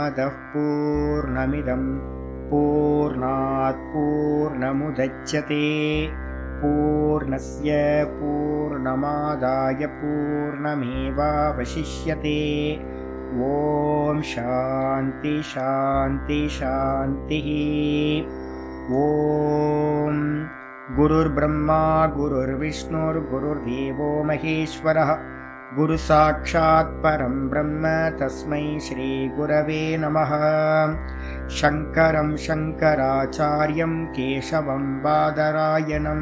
पूर्णमदः पूर्णमिदं पूर्णात् पूर्णमुदच्यते पूर्णस्य पूर्णमादाय पूर्णमेवावशिष्यते। ॐ शान्ति शान्ति शान्तिः। ॐ गुरुर्ब्रह्मा गुरुर्विष्णुर्गुरुर्देवो महेश्वरः गुरुसाक्षात् परं ब्रह्म तस्मै श्रीगुरवे नमः। शङ्करं शङ्कराचार्यं केशवं बादरायणं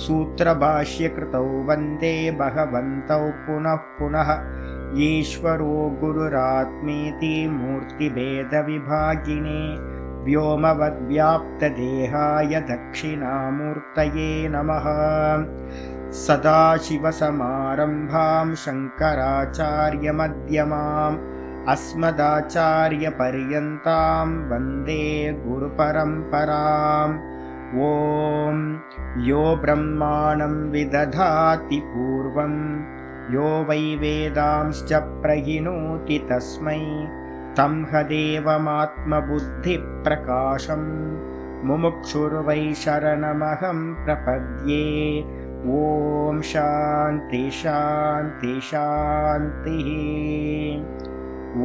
सूत्रभाष्यकृतौ वन्दे भगवन्तौ पुनः पुनः। ईश्वरो गुरुरात्मेति मूर्तिभेदविभागिने व्योमवद्व्याप्तदेहाय दक्षिणामूर्तये नमः। सदाशिवसमारम्भां शङ्कराचार्यमध्यमाम् अस्मदाचार्यपर्यन्तां वन्दे गुरुपरम्पराम्। ॐ यो ब्रह्माणं विदधाति पूर्वं यो वै वेदांश्च प्रहिणोति तस्मै तं हदेवमात्मबुद्धिप्रकाशं मुमुक्षुर्वै शरणमहं प्रपद्ये। ॐ शान्ति शान्ति शान्तिः।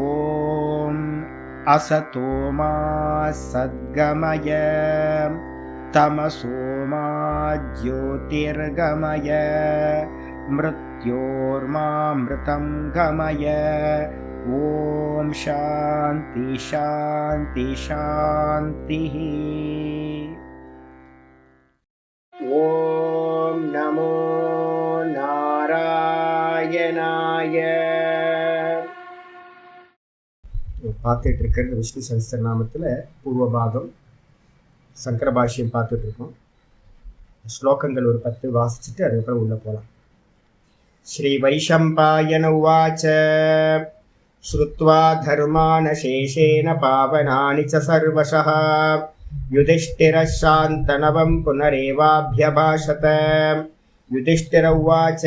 ॐ असतो मा सद्गमय तमसो मा ज्योतिर्गमय मृत्योर्मामृतं गमय। ॐ शान्ति शान्ति शान्तिः। ॐ नमो नारायणाय। பார்த்துட்டு இருக்கிறது விஷ்ணு சஹஸ்ரநாமத்தில் பூர்வபாகம் சங்கர பாஷ்யம் பார்த்துட்டு இருக்கோம். ஸ்லோகங்கள் ஒரு 10 வாசிச்சுட்டு அதுக்கப்புறம் உள்ள போகலாம். ஸ்ரீ வைஷம்பாயன உவாச்ச ஸ்ருத்வா தர்மானசேஷேன பாவனானி ச சர்வசஹ யுதிஷ்டிரः சாந்தனவம் புனரேவாभ्यभाषत। யுதிஷ்டிர உவாச்ச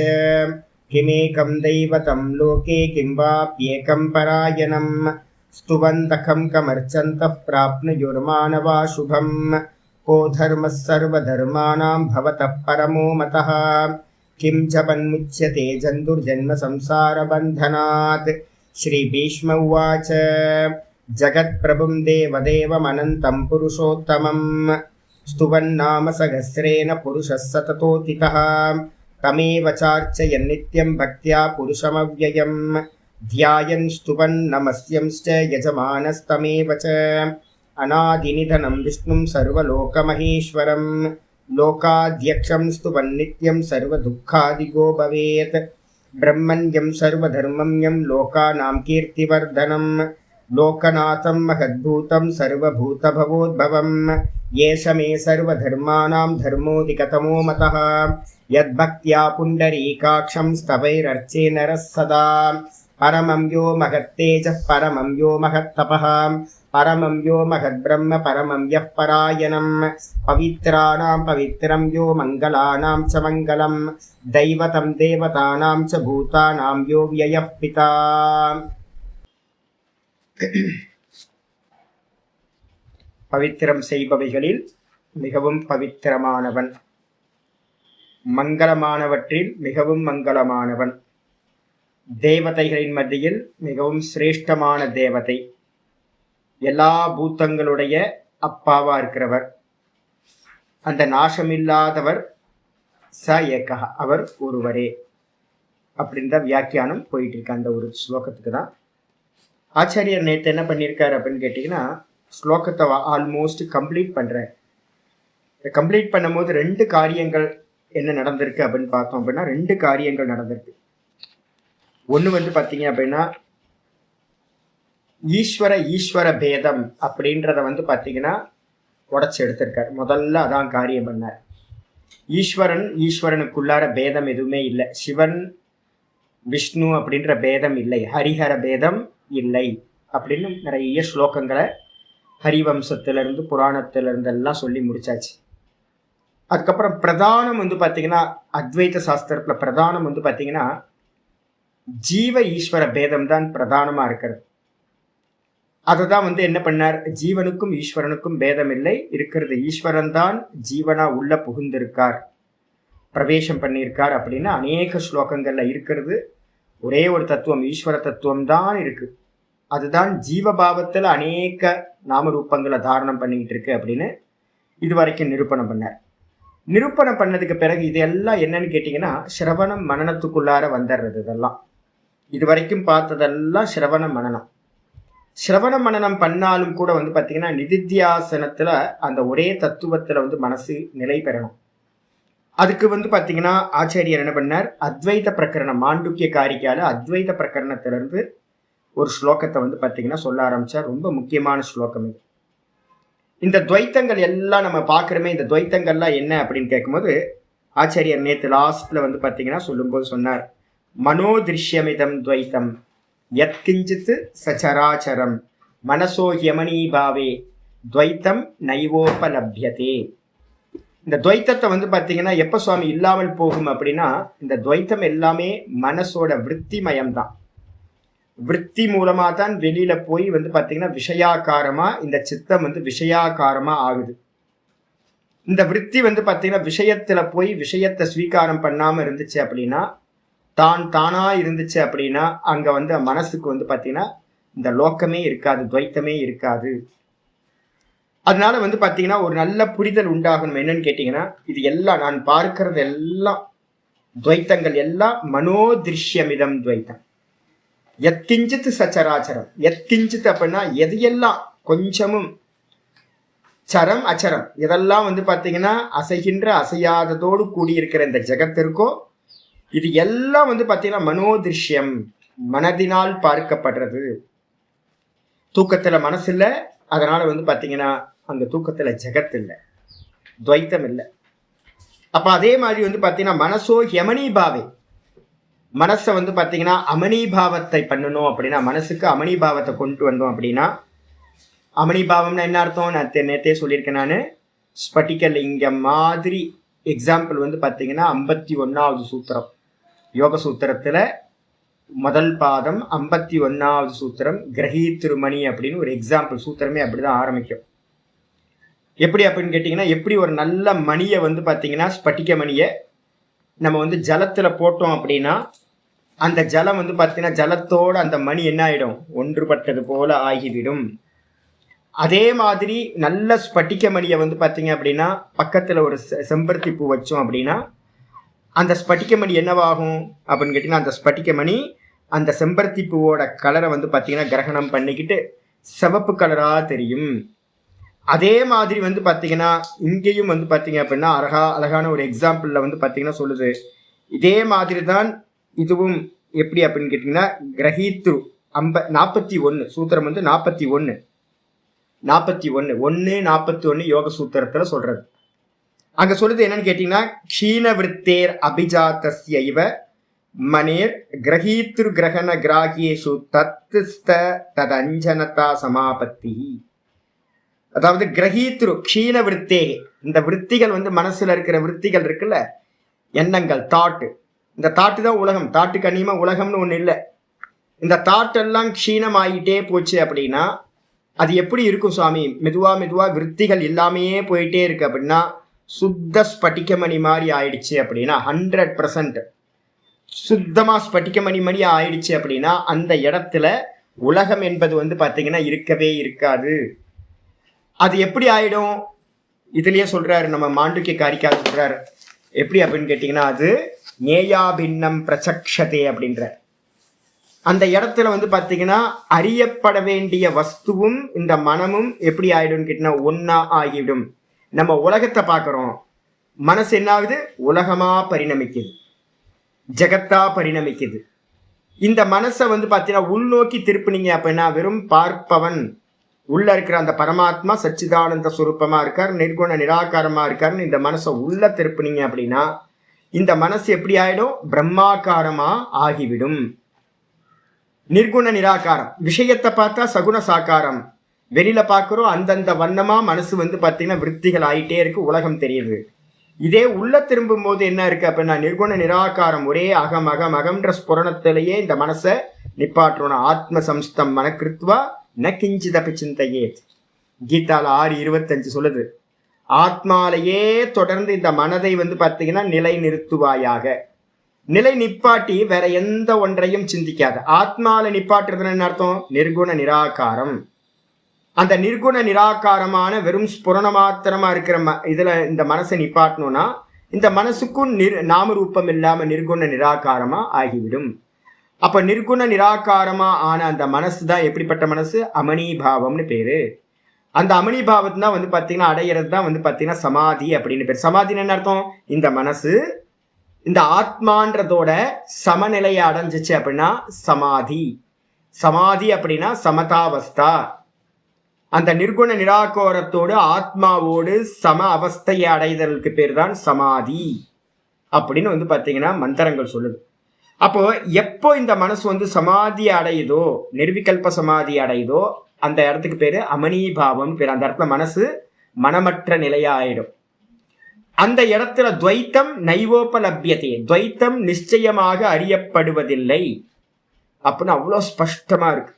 கிமேகம் दैवतं लोके किं वाप्येकं परायणं स्तुवन्तखं कमर्चन्तः प्राप्नुयुर्मानवा शुभं को धर्मः सर्वधर्माणां भवतः परमो मतः किं जपन्मुच्यते जन्तुर्जन्म संसारबन्धनात्। श्रीभीष्म उवाच जगत्प्रभुं देवदेवमनन्तं पुरुषोत्तमं स्तुवन्नाम सहस्रेण पुरुषः सततोऽतितः तमेव चार्चयन् नित्यं भक्त्या पुरुषमव्ययं ध्यायन् स्तुवन् नमस्यंश्च यजमानस्तमेव च। अनादिनिधनं विष्णुं सर्वलोकमहेश्वरं लोकाध्यक्षं स्तुवन् नित्यं सर्वदुःखादिगो भवेत्। ब्रह्मण्यं सर्वधर्मण्यं लोकानां कीर्तिवर्धनं लोकनाथं महद्भूतं सर्वभूतभवोद्भवं येष मे सर्वधर्माणां धर्मोऽधिकतमो मतः। यद्भक्त्या पुण्डरीकाक्षं स्तवैरर्चे नरः सदा परमं यो महत्तेजः परमं यो महत्तपः परमं यो महद्ब्रह्म परमं यः परायणं पवित्राणां पवित्रं यो मङ्गलानां च मङ्गलं दैवतं देवतानां च भूतानां यो व्ययः पिता। பவித்திரம் செய்பவைகளில் மிகவும் பவித்திரமானவன், மங்களமானவற்றில் மிகவும் மங்களமானவன், தேவதைகளின் மத்தியில் மிகவும் சிரேஷ்டமான தேவதை, எல்லா பூத்தங்களுடைய அப்பாவா இருக்கிறவர், அந்த நாசமில்லாதவர், ச ஏகா அவர் ஒருவரே அப்படின்ற வியாக்கியானம் போயிட்டு இருக்கு அந்த ஒரு ஸ்லோகத்துக்கு தான். ஆச்சாரியர் நேற்று என்ன பண்ணியிருக்காரு அப்படின்னு கேட்டிங்கன்னா, ஸ்லோகத்தை ஆல்மோஸ்ட் கம்ப்ளீட் பண்ணுறார். கம்ப்ளீட் பண்ணும்போது 2 காரியங்கள் என்ன நடந்திருக்கு அப்படின்னு பார்த்தோம் அப்படின்னா, 2 காரியங்கள் நடந்திருக்கு. ஒன்று பார்த்தீங்க அப்படின்னா ஈஸ்வர பேதம் அப்படின்றத பார்த்தீங்கன்னா உடச்சி எடுத்திருக்கார். முதல்ல அதான் காரியம் பண்ணார். ஈஸ்வரனுக்குள்ளார பேதம் எதுவுமே இல்லை. சிவன் விஷ்ணு அப்படின்ற பேதம் இல்லை, ஹரிஹர பேதம் இல்லை அப்படின்னு நிறைய ஸ்லோகங்களை ஹரிவம்சத்திலிருந்து புராணத்திலிருந்து எல்லாம் சொல்லி முடிச்சாச்சு. அதுக்கப்புறம் பிரதானம் பார்த்தீங்கன்னா அத்வைத சாஸ்திரத்தில் பிரதானம் பார்த்தீங்கன்னா ஜீவ ஈஸ்வர பேதம் தான் பிரதானமாக இருக்கிறது. அதை தான் வந்து என்ன பண்ணார், ஜீவனுக்கும் ஈஸ்வரனுக்கும் பேதம் இல்லை, இருக்கிறது ஈஸ்வரன் தான் ஜீவனா உள்ள புகுந்திருக்கார், பிரவேசம் பண்ணியிருக்கார் அப்படின்னு அநேக ஸ்லோகங்கள்ல இருக்கிறது. ஒரே ஒரு தத்துவம், ஈஸ்வர தத்துவம் தான் இருக்கு. அதுதான் ஜீவபாவத்தில் அநேக நாமரூபங்களை தாரணம் பண்ணிக்கிட்டு இருக்கு அப்படின்னு இது வரைக்கும் நிரூபணம் பண்ணார். நிரூபணம் பண்ணதுக்கு பிறகு இதெல்லாம் என்னன்னு கேட்டிங்கன்னா சிரவணம் மனனத்துக்குள்ளார வந்துடுறது. இதெல்லாம் இது வரைக்கும் பார்த்ததெல்லாம் சிரவணம் மனனம். சிரவண மனனம் பண்ணாலும் கூட வந்து பார்த்தீங்கன்னா நிதித்தியாசனத்தில் அந்த ஒரே தத்துவத்தில் வந்து மனசு நிலை பெறணும். அதுக்கு வந்து பார்த்தீங்கன்னா ஆச்சாரியர் என்ன பண்ணார், அத்வைத பிரகரணம், மாண்டூக்கிய காரிக்கால அத்வைத பிரகரணத்திலிருந்து ஒரு ஸ்லோகத்தை வந்து பார்த்தீங்கன்னா சொல்ல ஆரம்பிச்சார். ரொம்ப முக்கியமான ஸ்லோகம் இது. இந்த துவைத்தங்கள் எல்லாம் நம்ம பார்க்குறோமே, இந்த துவைத்தங்கள்லாம் என்ன அப்படின்னு கேட்கும்போது ஆச்சாரியர் நேற்று லாஸ்ட்ல வந்து பார்த்தீங்கன்னா சொல்லும்போது சொன்னார், மனோதிருஷ்யமிதம் துவைத்தம் யத்கிஞ்சித் சச்சராச்சரம் மனசோ யமனீபாவே துவைத்தம் நைவோபலப்யதே. இந்த துவைத்தத்தை வந்து பார்த்தீங்கன்னா எப்போ சுவாமி இல்லாமல் போகும் அப்படின்னா, இந்த துவைத்தம் எல்லாமே மனசோட விற்த்திமயம்தான். விற்பி மூலமாக தான் வெளியில போய் வந்து பார்த்தீங்கன்னா விஷயாக்காரமா இந்த சித்தம் வந்து விஷயாக்காரமா ஆகுது. இந்த விற்பி வந்து பார்த்தீங்கன்னா விஷயத்துல போய் விஷயத்தை ஸ்வீகாரம் பண்ணாம இருந்துச்சு அப்படின்னா, தான் தானா இருந்துச்சு அப்படின்னா அங்க வந்து மனசுக்கு வந்து பார்த்தீங்கன்னா இந்த லோக்கமே இருக்காது, துவைத்தமே இருக்காது. அதனால வந்து பார்த்தீங்கன்னா ஒரு நல்ல புரிதல் உண்டாகணும். என்னன்னு கேட்டீங்கன்னா, இது எல்லாம் நான் பார்க்கறது எல்லாம் துவைத்தங்கள் எல்லாம் மனோதிருஷ்யமிதம் துவைத்தம். எத்கிஞ்சித் சச்சராச்சரம், எத்கிஞ்சித் அப்படின்னா எதையெல்லாம் கொஞ்சமும், சரம் அச்சரம் இதெல்லாம் வந்து பார்த்தீங்கன்னா அசைகின்ற அசையாததோடு கூடியிருக்கிற இந்த ஜெகத்திற்கோ இது எல்லாம் வந்து பார்த்தீங்கன்னா மனோதிருஷ்யம், மனதினால் பார்க்கப்படுறது. தூக்கத்துல மனசு இல்லை, அதனால வந்து பார்த்தீங்கன்னா அங்க தூக்கத்துல ஜெகத் இல்லை, துவைத்தம் இல்லை. அப்ப அதே மாதிரி வந்து பார்த்தீங்கன்னா மனசோ யமனீபாவே, மனசை வந்து பார்த்தீங்கன்னா அமனிபாவத்தை பண்ணணும் அப்படின்னா, மனசுக்கு அமனிபாவத்தை கொண்டு வந்தோம் அப்படின்னா, அமனிபாவம்னா என்ன அர்த்தம் நான் நேற்றே சொல்லியிருக்கேன். நான் ஸ்பட்டிக லிங்கம் மாதிரி எக்ஸாம்பிள் வந்து பார்த்தீங்கன்னா 51வது சூத்திரம் யோக சூத்திரத்தில் முதல் பாதம் 51வது சூத்திரம் கிரகீத்திருமணி அப்படின்னு ஒரு எக்ஸாம்பிள் சூத்திரமே அப்படிதான் ஆரம்பிக்கும். எப்படி அப்படின்னு கேட்டிங்கன்னா, எப்படி ஒரு நல்ல மணியை வந்து பார்த்தீங்கன்னா ஸ்பட்டிக மணியை நம்ம வந்து ஜலத்தில் போட்டோம் அப்படின்னா அந்த ஜலம் வந்து பார்த்தீங்கன்னா ஜலத்தோடு அந்த மணி என்ன ஆகிடும், ஒன்றுபட்டது போல ஆகிவிடும். அதே மாதிரி நல்ல ஸ்பட்டிக மணியை வந்து பார்த்தீங்க அப்படின்னா பக்கத்தில் ஒரு செம்பருத்தி பூ வச்சோம் அப்படின்னா அந்த ஸ்பட்டிக மணி என்னவாகும் அப்படின்னு கேட்டிங்கன்னா, அந்த ஸ்பட்டிக மணி அந்த செம்பருத்தி பூவோட கலரை வந்து பார்த்தீங்கன்னா கிரகணம் பண்ணிக்கிட்டு சிவப்பு கலராக தெரியும். அதே மாதிரி வந்து பார்த்தீங்கன்னா இங்கேயும் வந்து பார்த்தீங்க அப்படின்னா அழகான ஒரு எக்ஸாம்பிளில் வந்து பார்த்தீங்கன்னா சொல்லுது. இதே மாதிரி தான் இதுவும். எப்படி அப்படின்னு கேட்டிங்கன்னா, கிரகீத்ரு 41 சூத்திரம் வந்து 41 யோக சூத்திரத்தில் சொல்றது. அங்க சொல்றது என்னன்னு கேட்டீங்கன்னா, க்ஷீண விருத்தேர் அபிஜாத்தஸ்ய இவ மனேர் கிரகீத்ரு கிரகண கிராகியேஷு தத்ஸ்த ததஞ்சனதா சமாபத்தி. அதாவது கிரகீத்ரு க்ஷீண விருத்தே, இந்த விற்த்திகள் வந்து மனசுல இருக்கிற விற்த்திகள் இருக்குல்ல, எண்ணங்கள், தாட்டு. இந்த தாட்டு தான் உலகம், தாட்டுக்கு அந்நியமா உலகம்னு ஒண்ணு இல்லை. இந்த தாட்டெல்லாம் க்ஷீணம் ஆகிட்டே போச்சு அப்படின்னா அது எப்படி இருக்கும் சுவாமி, மெதுவா விற்த்திகள் இல்லாமையே போயிட்டே இருக்கு அப்படின்னா சுத்த ஸ்பட்டிகமணி மாதிரி ஆயிடுச்சு அப்படின்னா 100% சுத்தமா ஸ்பட்டிகமணி மாதிரி ஆயிடுச்சு அப்படின்னா அந்த இடத்துல உலகம் என்பது வந்து பார்த்தீங்கன்னா இருக்கவே இருக்காது. அது எப்படி ஆயிடும், இதுலயே சொல்றாரு நம்ம மாண்டூக்கிய காரிக்காக சொல்றாரு. எப்படி அப்படின்னு கேட்டீங்கன்னா, அது நேயாபின்னம் பிரசக்ஷதே அப்படின்ற அந்த இடத்துல வந்து பார்த்தீங்கன்னா அறியப்பட வேண்டிய வஸ்துவும் இந்த மனமும் எப்படி ஆயிடும்னு கேட்டீங்கன்னா ஒன்னா ஆகிவிடும். நம்ம உலகத்தை பார்க்குறோம், மனசு என்ன ஆகுது, உலகமா பரிணமிக்குது, ஜெகத்தா பரிணமிக்குது. இந்த மனசை வந்து பார்த்தீங்கன்னா உள்நோக்கி திருப்பினீங்க அப்படின்னா வெறும் பார்ப்பவன், உள்ள இருக்கிற அந்த பரமாத்மா சச்சிதானந்த சுரூபமா இருக்கார், நிர்குண நிராகாரமா இருக்காருன்னு இந்த மனசை உள்ள திருப்பினீங்க அப்படின்னா இந்த மனசு எப்படி ஆயிடும், பிரம்மாகாரமா ஆகிவிடும். நிர்குண நிராகாரம், விஷயத்தை பார்த்தா சகுன சாக்காரம், வெளியில பார்க்குறோம் அந்தந்த வண்ணமா மனசு வந்து பார்த்தீங்கன்னா விற்த்திகள் ஆகிட்டே இருக்கு, உலகம் தெரியுது. இதே உள்ள திரும்பும் போது என்ன இருக்கு அப்படின்னா நிர்குண நிராகாரம், ஒரே அகமன்ற ஸ்புரணத்திலேயே இந்த மனசை நிப்பாற்றணும். ஆத்ம சம்ஸ்தம் மனக்கிருத்வா ந கிஞ்சிதபி சிந்தையேத். கீதால 6:25 சொல்லுது, ஆத்மாலேயே தொடர்ந்து இந்த மனதை வந்து பார்த்தீங்கன்னா நிலை நிறுத்துவாயாக. நிலை நிப்பாட்டி வேற எந்த ஒன்றையும் சிந்திக்காது. ஆத்மால நிப்பாட்டுறதுன்னு என்ன அர்த்தம்? நிர்குண நிராகாரம். அந்த நிர்குண நிராகாரமான வெறும் ஸ்புரண மாத்திரமா இருக்கிற இதுல இந்த மனசை நிப்பாட்டணும்னா இந்த மனசுக்கும் நாமரூபம் இல்லாம நிர்குண நிராகாரமா ஆகிவிடும். அப்ப நிர்குண நிராகாரமா ஆன அந்த மனசு தான் எப்படிப்பட்ட மனசு? அமணிபாவம்னு பேரு. அந்த அமணிபாவத்தை தான் வந்து பார்த்தீங்கன்னா அடையிறது தான் வந்து பார்த்தீங்கன்னா சமாதி அப்படின்னு பேர். சமாதின்னு என்ன அர்த்தம்? இந்த மனசு இந்த ஆத்மான்றதோட சமநிலையை அடைஞ்சிச்சு அப்படின்னா சமாதி. சமாதி அப்படின்னா சமதாவஸ்தா. அந்த நிர்குண நிராகாரத்தோடு ஆத்மாவோடு சம அவஸ்தையை அடைதலுக்கு பேர் தான் சமாதி அப்படின்னு வந்து பார்த்தீங்கன்னா மந்திரங்கள் சொல்லுது. அப்போ எப்போ இந்த மனசு வந்து சமாதி அடையுதோ, நிர்விகல்ப சமாதி அடையுதோ, அந்த இடத்துக்கு பேரு அமணிபாவம் பேர். அந்த இடத்துல மனசு மனமற்ற நிலையா ஆயிடும். அந்த இடத்துல துவைத்தம் நைவோபலபியத்தை, துவைத்தம் நிச்சயமாக அறியப்படுவதில்லை அப்படின்னு அவ்வளோ ஸ்பஷ்டமா இருக்கு.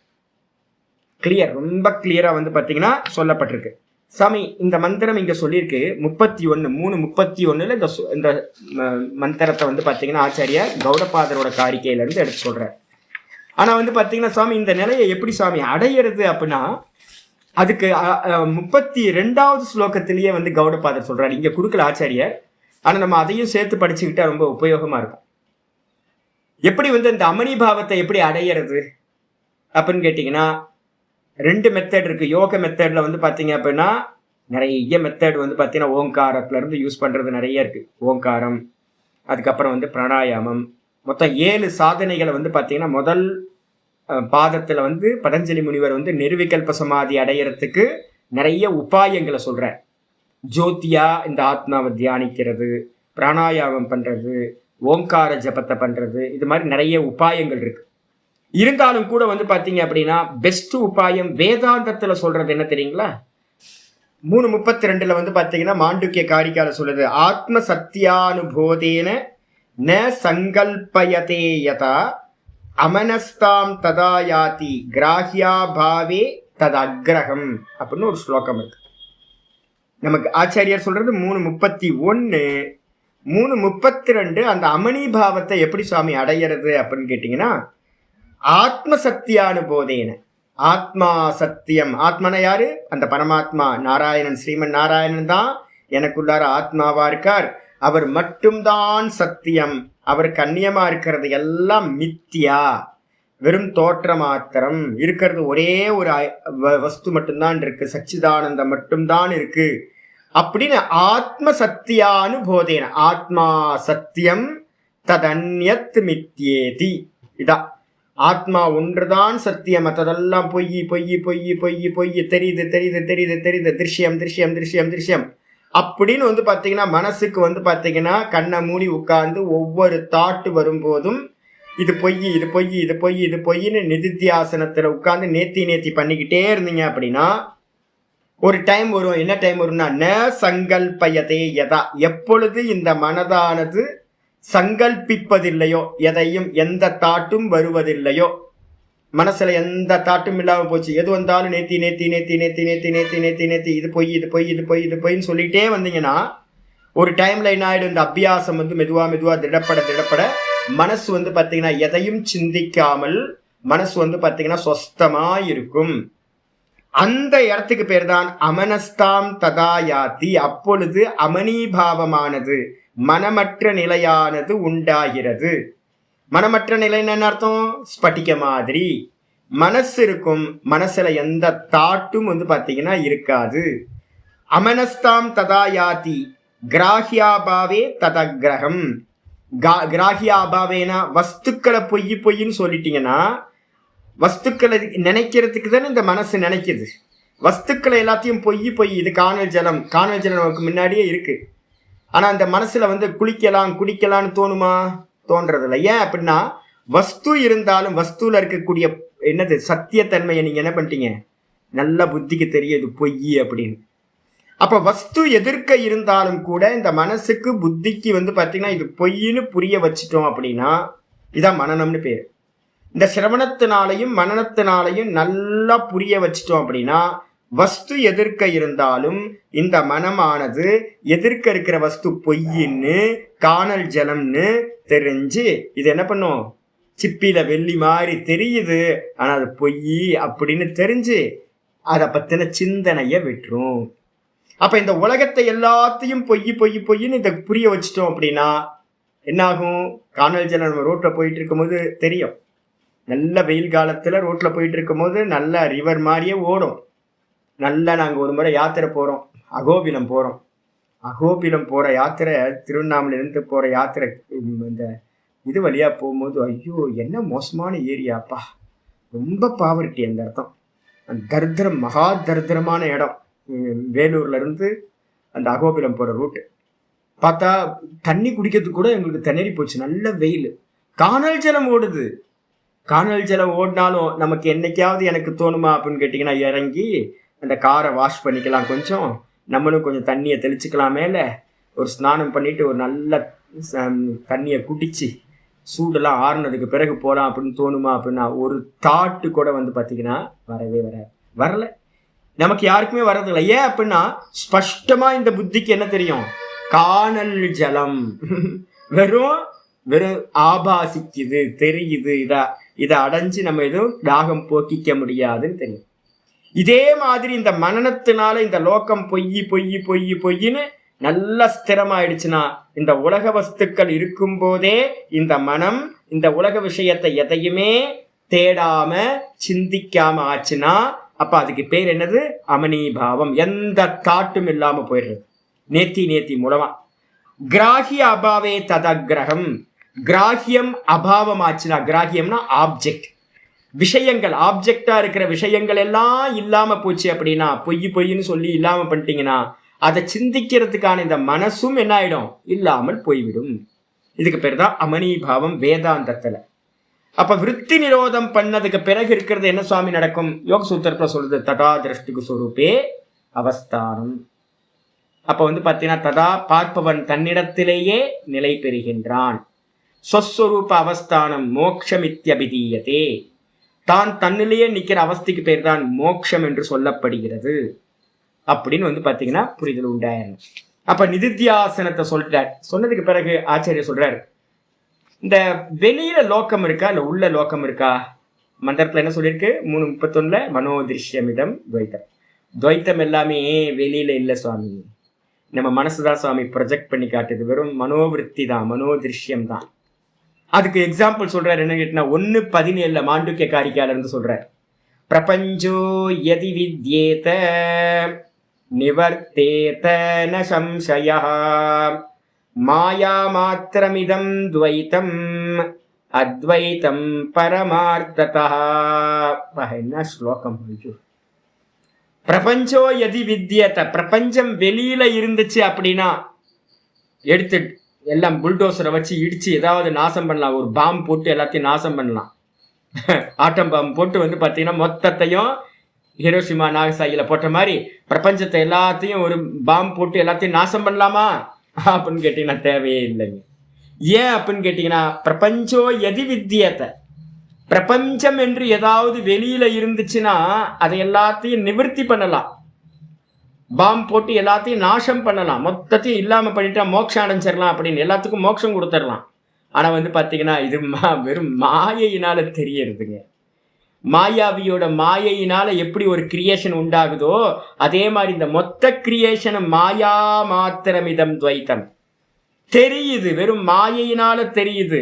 கிளியர், ரொம்ப கிளியரா வந்து பார்த்தீங்கன்னா சொல்லப்பட்டிருக்கு. சாமி இந்த மந்திரம் இங்க சொல்லியிருக்கு 3:31 இந்த மந்திரத்தை வந்து பார்த்தீங்கன்னா ஆச்சாரியார் கௌடபாதரோட காரிக்கையில இருந்து எடுத்து சொல்றார். ஆனா வந்து பார்த்தீங்கன்னா சாமி இந்த நிலையை எப்படி சாமி அடையிறது அப்படின்னா அதுக்கு 32வது ஸ்லோகத்திலேயே வந்து கௌடபாதர் சொல்றாரு. இங்க கொடுக்கல ஆச்சாரியார், ஆனா நம்ம அதையும் சேர்த்து படிச்சுக்கிட்டா ரொம்ப உபயோகமா இருக்கும். எப்படி வந்து இந்த அமணிபாவத்தை எப்படி அடையிறது அப்படின்னு கேட்டீங்கன்னா 2 மெத்தட் இருக்கு. யோக மெத்தட்ல வந்து பார்த்தீங்க அப்படின்னா நிறைய மெத்தட் வந்து பார்த்தீங்கன்னா ஓங்காரத்துல இருந்து யூஸ் பண்றது நிறைய இருக்கு. ஓங்காரம், அதுக்கப்புறம் வந்து பிராணாயாமம், மொத்தம் 7 சாதனைகளை வந்து பார்த்தீங்கன்னா முதல் பாதத்துல வந்து பதஞ்சலி முனிவர் வந்து நிர்விகல்ப சமாதி அடையறதுக்கு நிறைய உபாயங்களை சொல்றார். ஜோதியா இந்த ஆத்மாவை தியானிக்கிறது, பிராணாயாமம் பண்றது, ஓங்கார ஜபத்தை பண்றது, இது மாதிரி நிறைய உபாயங்கள் இருக்கு. இருந்தாலும் கூட வந்து பார்த்தீங்க அப்படின்னா பெஸ்ட் உபாயம் வேதாந்தத்துல சொல்றது என்ன தெரியுங்களா? 3:32 வந்து பார்த்தீங்கன்னா மாண்டுக்கிய காரிக்கால சொல்லுது, ஆத்ம சத்தியானுபோதேன ந சங்கல்பயதே யதா அமனஸ்தாம் ததா யாதி கிராஹ்யா பாவே தத் அக்ரஹம் அப்படின்னு ஒரு ஸ்லோகம் இருக்கு. நமக்கு ஆச்சாரியார் சொல்றது 3:31. 3:32 அந்த அமணி பாவத்தை எப்படி சுவாமி அடையிறது அப்படின்னு கேட்டீங்கன்னா ஆத்ம சத்தியானுபோதேன. ஆத்மா சத்தியம். ஆத்மனா யாரு? அந்த பரமாத்மா நாராயணன், ஸ்ரீமன் நாராயணன் தான் எனக்குள்ளார ஆத்மாவா இருக்கார். அவர் மட்டும்தான் சத்தியம். அவர் கண்ணியமா இருக்கிறது எல்லாம் மித்தியா, வெறும் தோற்ற மாத்திரம். இருக்கிறது ஒரே ஒரு வஸ்து மட்டும்தான் இருக்கு, சச்சிதானந்தம் மட்டும்தான் இருக்கு அப்படின்னு ஆத்ம சத்தியானுபோதேன. ஆத்மா சத்தியம் ததன்யத் மித்யேதி. இதான் ஆத்மா ஒன்றுதான் சத்தியம், மற்றதெல்லாம் பொய் பொய் பொய் பொய் பொய், தெரியுது தெரியுது தெரியுது தெரியுது, திருஷ்யம் திருஷ்யம் திருஷ்யம் திருஷ்யம் அப்படின்னு வந்து பார்த்தீங்கன்னா மனசுக்கு வந்து பார்த்தீங்கன்னா கண்ணை மூடி உட்கார்ந்து ஒவ்வொரு தாட்டு வரும்போதும் இது பொய் இது பொய் இது பொய் இது பொய்ன்னு நிதித்தியாசனத்தில் உட்கார்ந்து நேத்தி பண்ணிக்கிட்டே இருந்தீங்க அப்படின்னா ஒரு டைம் வரும். என்ன டைம் வரும்னா ந சங்கல்பயதே யதா, எப்பொழுது இந்த மனதானது சங்கல்பிப்பதில்லையோ, எதையும் எந்த தாட்டும் வருவதில்லையோ, மனசுல எந்த தாட்டும் இல்லாம போச்சு, எது வந்தாலும் நேத்தி நேத்தி நேத்தி நேத்தி நேத்தி நேத்தி நேத்தி நேத்தி இது பொய் இது பொய் இது பொய் இது பொய்ன்னு சொல்லிட்டே வந்தீங்கன்னா ஒரு டைம்ல என்ன ஆயிடும், இந்த அபியாசம் வந்து மெதுவா மெதுவா திடப்பட மனசு வந்து பார்த்தீங்கன்னா எதையும் சிந்திக்காமல் மனசு வந்து பார்த்தீங்கன்னா சொஸ்தமா இருக்கும். அந்த இடத்துக்கு பேர் தான் அமனஸ்தாம் ததா யாதி. அப்பொழுது அமணிபாவமானது மனமற்ற நிலையானது உண்டாகிறது. மனமற்ற நிலைன்னு என்ன அர்த்தம்? ஸ்பட்டிக்க மாதிரி மனசு இருக்கும், மனசுல எந்த தாட்டும் வந்து பார்த்தீங்கன்னா இருக்காது. அமனஸ்தாம் ததா யாதி கிராஹ்யாபாவே ததக்ரகம். கிராஹ்யாபாவேனா வஸ்துக்களை பொய் பொய்ன்னு சொல்லிட்டீங்கன்னா வஸ்துக்களை நினைக்கிறதுக்கு தானே இந்த மனசு நினைக்குது. வஸ்துக்களை எல்லாத்தையும் பொய் பொய், இது காணல் ஜலம், காணல் ஜலம் நமக்கு முன்னாடியே இருக்கு. ஆனா அந்த மனசுல வந்து குளிக்கலாம் குடிக்கலாம்னு தோணுமா? தோன்றதில்லை. ஏன் அப்படின்னா வஸ்து இருந்தாலும் வஸ்துல இருக்கக்கூடிய என்னது சத்தியத்தன்மையை நீங்க என்ன பண்ணிட்டீங்க, நல்ல புத்திக்கு தெரியுது பொய் அப்படின்னு. அப்ப வஸ்து எதிர்க்க இருந்தாலும் கூட இந்த மனசுக்கு புத்திக்கு வந்து பார்த்தீங்கன்னா இது பொய்ன்னு புரிய வச்சுட்டோம் அப்படின்னா இதான் மனநம்னு பேரு. இந்த சிரவணத்தினாலையும் மனனத்தினாலையும் நல்லா புரிய வச்சிட்டோம் அப்படின்னா, வஸ்து எதிர்க்க இருந்தாலும் இந்த மனமானது எதிர்க்க இருக்கிற வஸ்து பொய்ன்னு காணல் ஜலம்னு தெரிஞ்சு இது என்ன பண்ணும், சிப்பில வெள்ளி மாதிரி தெரியுது ஆனா அது பொய் அப்படின்னு தெரிஞ்சு அதை பத்தின சிந்தனைய விட்டுரும். அப்ப இந்த உலகத்தை எல்லாத்தையும் பொய் பொய் பொய்ன்னு இதை புரிய வச்சிட்டோம் அப்படின்னா என்னாகும், காணல் ஜலம் நம்ம ரோட்ல போயிட்டு இருக்கும் போது தெரியும். நல்ல வெயில் காலத்துல ரோட்ல போயிட்டு இருக்கும் போது நல்ல ரிவர் மாதிரியே ஓடும். நல்லா நாங்கள் ஒரு முறை யாத்திரை போகிறோம், அகோபிலம் போகிறோம். அகோபிலம் போகிற யாத்திரை, திருவண்ணாமலையிலேருந்து போகிற யாத்திரை, இந்த இது வழியாக போகும்போது ஐயோ என்ன மோசமான ஏரியாப்பா, ரொம்ப பாவர்ட்டி. அந்த அர்த்தம் தரித்திரம், மகா தரித்திரமான இடம். வேலூர்லேருந்து அந்த அகோபிலம் போகிற ரூட்டு பார்த்தா தண்ணி குடிக்கிறதுக்கு கூட எங்களுக்கு திணறி போச்சு. நல்ல வெயில், காணல் ஜலம் ஓடுது. காணல் ஜலம் ஓடினாலும் நமக்கு என்னைக்காவது எனக்கு தோணுமா அப்படின்னு கேட்டிங்கன்னா, இறங்கி அந்த காரை வாஷ் பண்ணிக்கலாம், கொஞ்சம் நம்மளும் கொஞ்சம் தண்ணியை தெளிச்சுக்கலாம், மேலே ஒரு ஸ்நானம் பண்ணிவிட்டு ஒரு நல்ல தண்ணியை குடிச்சு சூடெல்லாம் ஆறுனதுக்கு பிறகு போகலாம் அப்படின்னு தோணுமா அப்படின்னா ஒரு தாட்டு கூட வந்து பார்த்திங்கன்னா வரவே வரல. நமக்கு யாருக்குமே வர்றதில்லை. ஏன் அப்படின்னா ஸ்பஷ்டமாக இந்த புத்திக்கு என்ன தெரியும், காணல் ஜலம் வெறும் ஆபாசிக்குது, தெரியுது, இதை அடைஞ்சு நம்ம எதுவும் தாகம் போக்கிக்க முடியாதுன்னு தெரியும். இதே மாதிரி இந்த மனனத்தினால இந்த லோகம் பொய் பொய் பொய் பொய்ன்னு நல்லா ஸ்திரமாயிடுச்சுன்னா, இந்த உலக வஸ்துக்கள் இருக்கும் போதே இந்த மனம் இந்த உலக விஷயத்தை எதையுமே தேடாம சிந்திக்காம ஆச்சுன்னா அப்ப அதுக்கு பேர் என்னது, அமனிபாவம். எந்த தாட்டும் இல்லாம போயிடுறது. நேத்தி மூலமா கிராகிய அபாவே ததகிரகம். கிராகியம் அபாவம் ஆச்சுன்னா, கிராகியம்னா ஆப்ஜெக்ட், விஷயங்கள், ஆப்ஜெக்டா இருக்கிற விஷயங்கள் எல்லாம் இல்லாம போச்சு அப்படின்னா, பொய்ன்னு சொல்லி இல்லாம பண்ணிட்டீங்கன்னா அதை சிந்திக்கிறதுக்கான இந்த மனசும் என்ன ஆயிடும், இல்லாமல் போய்விடும். இதுக்கு பேர் தான் அமனிபாவம் வேதாந்தத்துல. அப்ப விருத்தி நிரோதம் பண்ணதுக்கு பிறகு இருக்கிறது என்ன சுவாமி நடக்கும், யோக சூத்திரத்துல சொல்றது ததா திருஷ்டிகு சொரூபே அவஸ்தானம். அப்ப வந்து பாத்தீங்கன்னா ததா பார்ப்பவன் தன்னிடத்திலேயே நிலை பெறுகின்றான். ஸ்வஸ்வரூப அவஸ்தானம் மோக்ஷமித்யபிதீயதே. தான் தன்னிலேயே நிக்கிற அவஸ்தைக்கு பேர் தான் மோக்ஷம் என்று சொல்லப்படுகிறது அப்படின்னு வந்து பாத்தீங்கன்னா புரிதல் உண்டாயிரும். அப்ப நிதித்தியாசனத்தை சொல்லிட்டார். சொன்னதுக்கு பிறகு ஆச்சாரியர் சொல்றாரு, இந்த வெளியில லோக்கம் இருக்கா இல்ல உள்ள லோக்கம் இருக்கா? மந்திரத்துல என்ன சொல்லியிருக்கு, 3:31 மனோதிருஷ்யமிடம் துவைத்தம். துவைத்தம் எல்லாமே வெளியில இல்ல சுவாமி, நம்ம மனசுதான் சுவாமி ப்ரொஜெக்ட் பண்ணி காட்டுது. வெறும் மனோவிருத்தி தான், மனோதிருஷ்யம் தான். அதுக்கு எக்ஸாம்பிள் சொல்றாரு. என்ன கேட்டா 1:17 மாண்டூக்கிய காரிக்கையால இருந்து சொல்றார், பிரபஞ்சோ யதி வித்யேத நிவர்த்தேத ந சம்சயः மாயா மாத்திரமிதம் துவைத்தம் அத்வைத்தம் பரமார்த்ததः. என்ன ஸ்லோகம்! பிரபஞ்சோ யதி வித்யேத, பிரபஞ்சம் வெளியில இருந்துச்சு அப்படின்னா எடுத்து எல்லாம் புல்டோசரை வச்சு இடிச்சு ஏதாவது நாசம் பண்ணலாம். ஒரு பாம்பு போட்டு எல்லாத்தையும் நாசம் பண்ணலாம். ஆட்டம் பாம்பு போட்டு வந்து பார்த்தீங்கன்னா மொத்தத்தையும் ஹிரோஷிமா நாகசாகில போட்ட மாதிரி பிரபஞ்சத்தை எல்லாத்தையும் ஒரு பாம்பு போட்டு எல்லாத்தையும் நாசம் பண்ணலாமா அப்படின்னு கேட்டீங்கன்னா தேவையே இல்லைங்க. ஏன் அப்படின்னு கேட்டீங்கன்னா, பிரபஞ்சோ எதி வித்தியத்தை, பிரபஞ்சம் என்று ஏதாவது வெளியில இருந்துச்சுன்னா அதை எல்லாத்தையும் நிவர்த்தி பண்ணலாம். பாம்பு போட்டு எல்லாத்தையும் நாசம் பண்ணலாம், மொத்தத்தையும் இல்லாம பண்ணிட்டா மோட்சம் அடைஞ்சிடலாம் அப்படின்னு எல்லாத்துக்கும் மோட்சம் கொடுத்துடலாம். ஆனா வந்து பாத்தீங்கன்னா இது வெறும் மாயையினால தெரியறதுங்க. மாயாவியோட மாயையினால எப்படி ஒரு கிரியேஷன் உண்டாகுதோ அதே மாதிரி இந்த மொத்த கிரியேஷனும் மாயா மாத்திரமிதம் துவைத்தம் தெரியுது, வெறும் மாயையினால தெரியுது.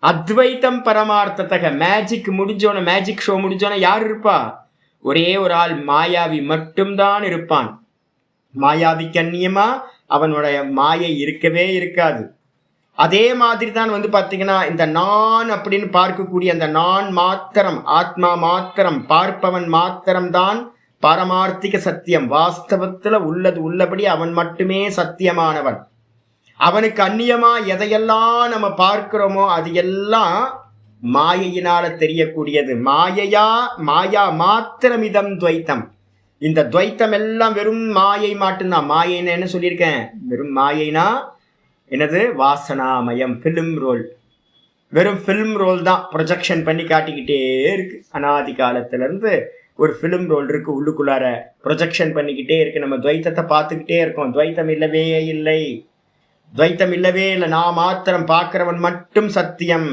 அத்வைத்தம் பரமார்த்தத்தக. மேஜிக் முடிஞ்சோன, மேஜிக் ஷோ முடிஞ்சோன யார் இருப்பா? ஒரே ஒரு ஆள் மாயாவி மட்டும்தான் இருப்பான். மாயாவிக்கு அந்நியமா அவனுடைய மாயை இருக்கவே இருக்காது. அதே மாதிரி தான் வந்து பார்த்தீங்கன்னா இந்த நான் அப்படின்னு பார்க்கக்கூடிய அந்த நான் மாத்திரம், ஆத்மா மாத்திரம், பார்ப்பவன் மாத்திரம் தான் பாரமார்த்திக சத்தியம். வாஸ்தவத்துல உள்ளது உள்ளபடி அவன் மட்டுமே சத்தியமானவன். அவனுக்கு அந்நியமா எதையெல்லாம் நம்ம பார்க்கிறோமோ அது எல்லாம் மாயையினால தெரியக்கூடியது. மாயா மாத்திரமிதம் துவைத்தம். இந்த துவைத்தம் எல்லாம் வெறும் மாயை மட்டும்தான். மாயைன்னு என்ன சொல்லியிருக்கேன், வெறும் மாயைனா என்னது, வாசனாமயம், பிலிம் ரோல். வெறும் ஃபிலிம் ரோல் தான் ப்ரொஜெக்ஷன் பண்ணி காட்டிக்கிட்டே இருக்கு. அனாதி காலத்திலேருந்து ஒரு ஃபிலிம் ரோல் இருக்கு, உள்ளுக்குள்ளார ப்ரொஜெக்ஷன் பண்ணிக்கிட்டே இருக்கு. நம்ம துவைத்தத்தை பார்த்துக்கிட்டே இருக்கோம். துவைத்தம் இல்லவே இல்லை, துவைத்தம் இல்லவே இல்லை, நான் மாத்திரம் பார்க்கிறவன் மட்டும் சத்தியம்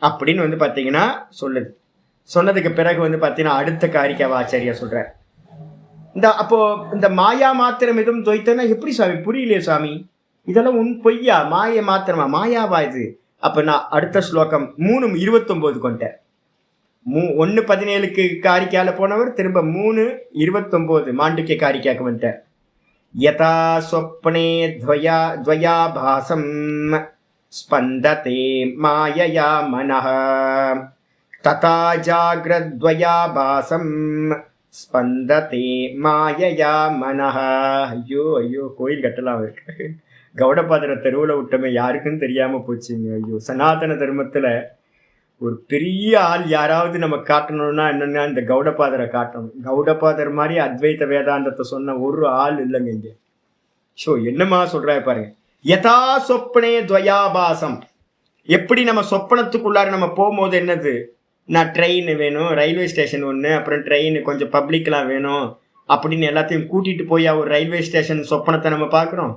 அப்படின்னு வந்து பார்த்தீங்கன்னா சொல்லுது. சொன்னதுக்கு பிறகு வந்து பார்த்தீங்கன்னா அடுத்த காரிக்காவ ஆச்சாரியா சொல்றார், அப்போ இந்த மாயா மாத்திரம் எதுவும் துவைத்தம்னா எப்படி சாமி? புரியலையே சாமி, இதெல்லாம் உன் பொய்யா? மாய மாத்திரமா? மாயாவா இது? அப்ப நான் அடுத்த ஸ்லோகம் 3:29 கொண்டேன். 1:17 காரிக்கால போனவர் திரும்ப 3:29 மாண்டுக்கிய காரிக்காக்கு வந்துட்டார். யதா சொப்னே துவயாபாசம் ஸ்பந்ததே மாயயா மனஹ ததா ஜாக்ரத்வயாபாசம் ஸ்பந்ததே மாயயா மனஹ. ஐயோ ஐயோ, கோயில் கட்டலாம் இருக்கு. கௌடபாதரை தெருவில் விட்டமே யாருக்குன்னு தெரியாம போச்சுங்க. ஐயோ, சனாதன தர்மத்துல ஒரு பெரிய ஆள் யாராவது நம்ம காட்டணும்னா என்னன்னா இந்த கௌடபாதரை காட்டணும். கௌடபாதர் மாதிரி அத்வைத வேதாந்தத்தை சொன்ன ஒரு ஆள் இல்லைங்க இங்க. ஷோ என்னமா சொல்றா பாருங்க. யதா சொப்பனே துவயாபாசம், எப்படி நம்ம சொப்பனத்துக்குள்ளார நம்ம போகும்போது என்னது, நான் ட்ரெயின் வேணும், ரயில்வே ஸ்டேஷன் ஒன்று, அப்புறம் ட்ரெயின் கொஞ்சம் பப்ளிக்லாம் வேணும் அப்படின்னு எல்லாத்தையும் கூட்டிட்டு போய் ஒரு ரயில்வே ஸ்டேஷன் சொப்பனத்தை நம்ம பார்க்குறோம்.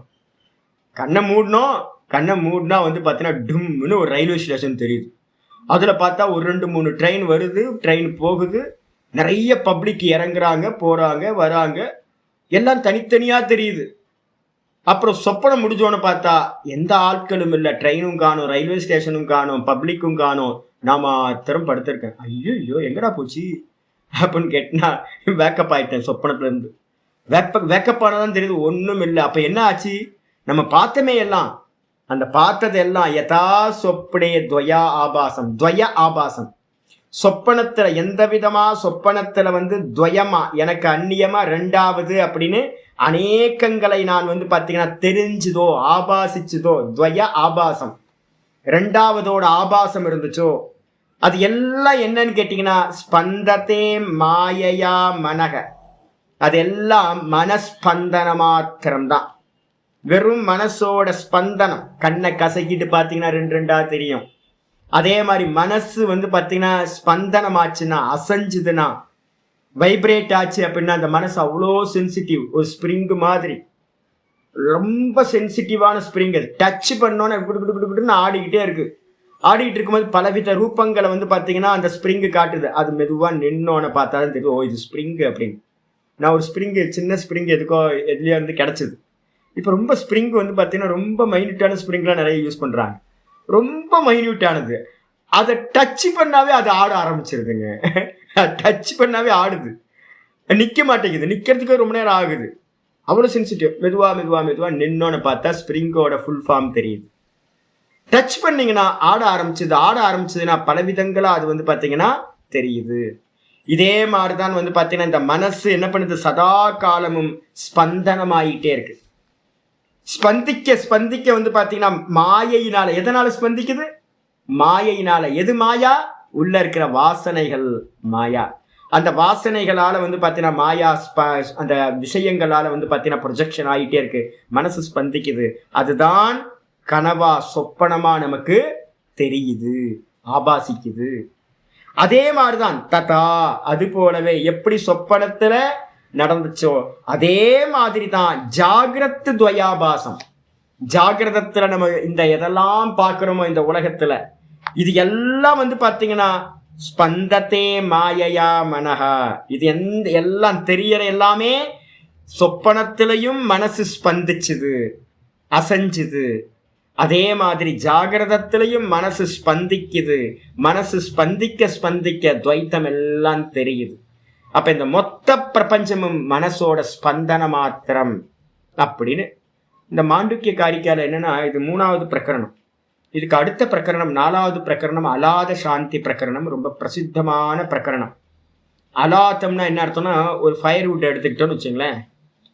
கண்ணை மூடினா வந்து பார்த்தீங்கன்னா டும்னு ஒரு ரயில்வே ஸ்டேஷன் தெரியுது. அதில் பார்த்தா ஒரு 2-3 ட்ரெயின் வருது, ட்ரெயின் போகுது, நிறைய பப்ளிக் இறங்குறாங்க, போகிறாங்க, வராங்க, எல்லாம் தனித்தனியாக தெரியுது. அப்புறம் சொப்பனம் முடிஞ்சோன்னு பார்த்தா எந்த ஆட்களும் இல்லை, ட்ரெயினும் காணும், ரயில்வே ஸ்டேஷனும் காணும், பப்ளிக்கும் காணும், நான் மாத்திரம் படுத்திருக்கேன். ஐயோ எங்கடா போச்சு அப்படின்னு கேட்டினா வேக்கப் ஆயிட்டேன் சொப்பனத்துலேருந்து. வேக்கப் ஆனதான் தெரியுது ஒன்றும் இல்லை. அப்போ என்ன ஆச்சு, நம்ம பார்த்தமே எல்லாம், அந்த பார்த்தது எல்லாம் யதா சொப்பனே துவயா ஆபாசம். துவய ஆபாசம் சொப்பனத்துல எந்த விதமா சொப்பனத்துல வந்து துவயமா எனக்கு அந்நியமா ரெண்டாவது அப்படின்னு அநேகங்களை நான் வந்து பார்த்தீங்கன்னா தெரிஞ்சுதோ ஆபாசிச்சுதோ, துவய ஆபாசம் ரெண்டாவதோட ஆபாசம் இருந்துச்சோ, அது எல்லாம் என்னன்னு கேட்டீங்கன்னா ஸ்பந்தத்தே மாயையா மனக, அது எல்லாம் மனஸ்பந்தன மாத்திரம்தான். வெறும் மனசோட ஸ்பந்தனம். கண்ணை கசக்கிட்டு பார்த்தீங்கன்னா 2-2 தெரியும். அதே மாதிரி மனசு வந்து பார்த்தீங்கன்னா ஸ்பந்தனம் ஆச்சுன்னா, அசைஞ்சுதுன்னா, வைப்ரேட் ஆச்சு அப்படின்னா அந்த மனசு அவ்வளோ சென்சிட்டிவ். ஒரு ஸ்ப்ரிங்கு மாதிரி, ரொம்ப சென்சிட்டிவான ஸ்ப்ரிங். அது டச் பண்ணோன்னே குடுன்னு ஆடிக்கிட்டே இருக்கு. ஆடிக்கிட்டு இருக்கும்போது பலவித ரூபங்களை வந்து பார்த்தீங்கன்னா அந்த ஸ்ப்ரிங்கு காட்டுது. அது மெதுவாக நின்னோன்னு பார்த்தா தான் தெரியும், ஓ இது ஸ்ப்ரிங்கு அப்படின்னு. நான் ஒரு ஸ்ப்ரிங்கு, சின்ன ஸ்ப்ரிங் எதுலேயோ இருந்து கிடச்சிது. இப்போ ரொம்ப ஸ்ப்ரிங் வந்து பார்த்தீங்கன்னா ரொம்ப மைன்யூட்டான ஸ்ப்ரிங்லாம் நிறைய யூஸ் பண்ணுறாங்க. ரொம்ப மைன்யூட்டானது, அதை டச் பண்ணாவே அது ஆட ஆரம்பிச்சிருதுங்க. டச் பண்ணாவே ஆடுது, நிற்க மாட்டேங்குது, நிற்கிறதுக்கு ரொம்ப நேரம் ஆகுது. அவ்வளோ சென்சிட்டிவ். மெதுவாக நின்னோன்னு பார்த்தா ஸ்ப்ரிங்கோட ஃபுல் ஃபார்ம் தெரியுது. டச் பண்ணிங்கன்னா ஆட ஆரம்பிச்சதுன்னா பல விதங்களாக அது வந்து பார்த்தீங்கன்னா தெரியுது. இதே மாதிரி தான் வந்து பார்த்தீங்கன்னா இந்த மனசு என்ன பண்ணுது, சதா காலமும் ஸ்பந்தனமாயிட்டே இருக்கு. ஸ்பந்திக்க வந்து பார்த்தீங்கன்னா மாயையினால. எதனால ஸ்பந்திக்குது? மாயையினால. எது மாயா? உள்ள இருக்கிற வாசனைகள் மாயா. அந்த வாசனைகளால வந்து பார்த்தீங்கன்னா மாயா அந்த விஷயங்களால வந்து பார்த்தீங்கன்னா ப்ரொஜெக்ஷன் ஆகிட்டே இருக்கு, மனசு ஸ்பந்திக்குது. அதுதான் கனவா சொப்பனமா நமக்கு தெரியுது, ஆபாசிக்குது. அதே மாதிரிதான் ததா, அது போலவே எப்படி சொப்பனத்துல நடந்துச்சோ அதே மாதிரி தான் ஜாகிரத்து துவயாபாசம். ஜாகிரதத்துல நம்ம இந்த எதெல்லாம் பார்க்கிறோமோ இந்த உலகத்துல, இது எல்லாம் வந்து பார்த்தீங்கன்னா ஸ்பந்தத்தே மாயையா மனஹா. இது எல்லாம் தெரியற எல்லாமே சொப்பனத்திலையும் மனசு ஸ்பந்திச்சுது, அசைஞ்சுது. அதே மாதிரி ஜாகிரதத்திலையும் மனசு ஸ்பந்திக்குது. மனசு ஸ்பந்திக்க துவைத்தம் எல்லாம் தெரியுது. அப்ப இந்த மொத்த பிரபஞ்சமும் மனசோட ஸ்பந்தன மாத்திரம் அப்படின்னு. இந்த மாண்டுக்கிய காரிக்கால என்னன்னா, இது 3வது பிரகரணம். இதுக்கு அடுத்த பிரகரணம் 4வது பிரகரணம் அலாத சாந்தி பிரகரணம். ரொம்ப பிரசித்தமான பிரகரணம். அலாத்தம்னா என்ன அர்த்தம்னா, ஒரு ஃபயர்வுட் எடுத்துக்கிட்டோன்னு வச்சுங்களேன்.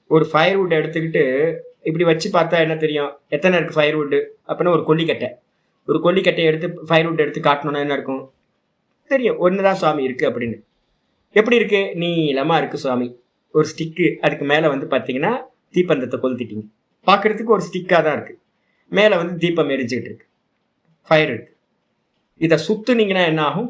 ஒரு ஃபயர்வுட் எடுத்துக்கிட்டு இப்படி வச்சு பார்த்தா என்ன தெரியும், எத்தனை இருக்கு ஃபயர்வுட்டு அப்படின்னா ஒரு கொல்லிக்கட்டையை எடுத்து ஃபயர்வுட் எடுத்து காட்டணும்னா என்ன இருக்கும் தெரியும், ஒன்று தான் சுவாமி இருக்கு அப்படின்னு. எப்படி இருக்கு? நீளமா இருக்கு சுவாமி. ஒரு ஸ்டிக்கு, அதுக்கு மேலே வந்து பார்த்தீங்கன்னா தீப்பந்தத்தை கொளுத்திட்டீங்க. பார்க்கறதுக்கு ஒரு ஸ்டிக்காக தான் இருக்கு, மேலே வந்து தீபம் எரிஞ்சுக்கிட்டு இருக்கு, ஃபயர் இருக்கு. இதை சுத்துனீங்கன்னா என்ன ஆகும்?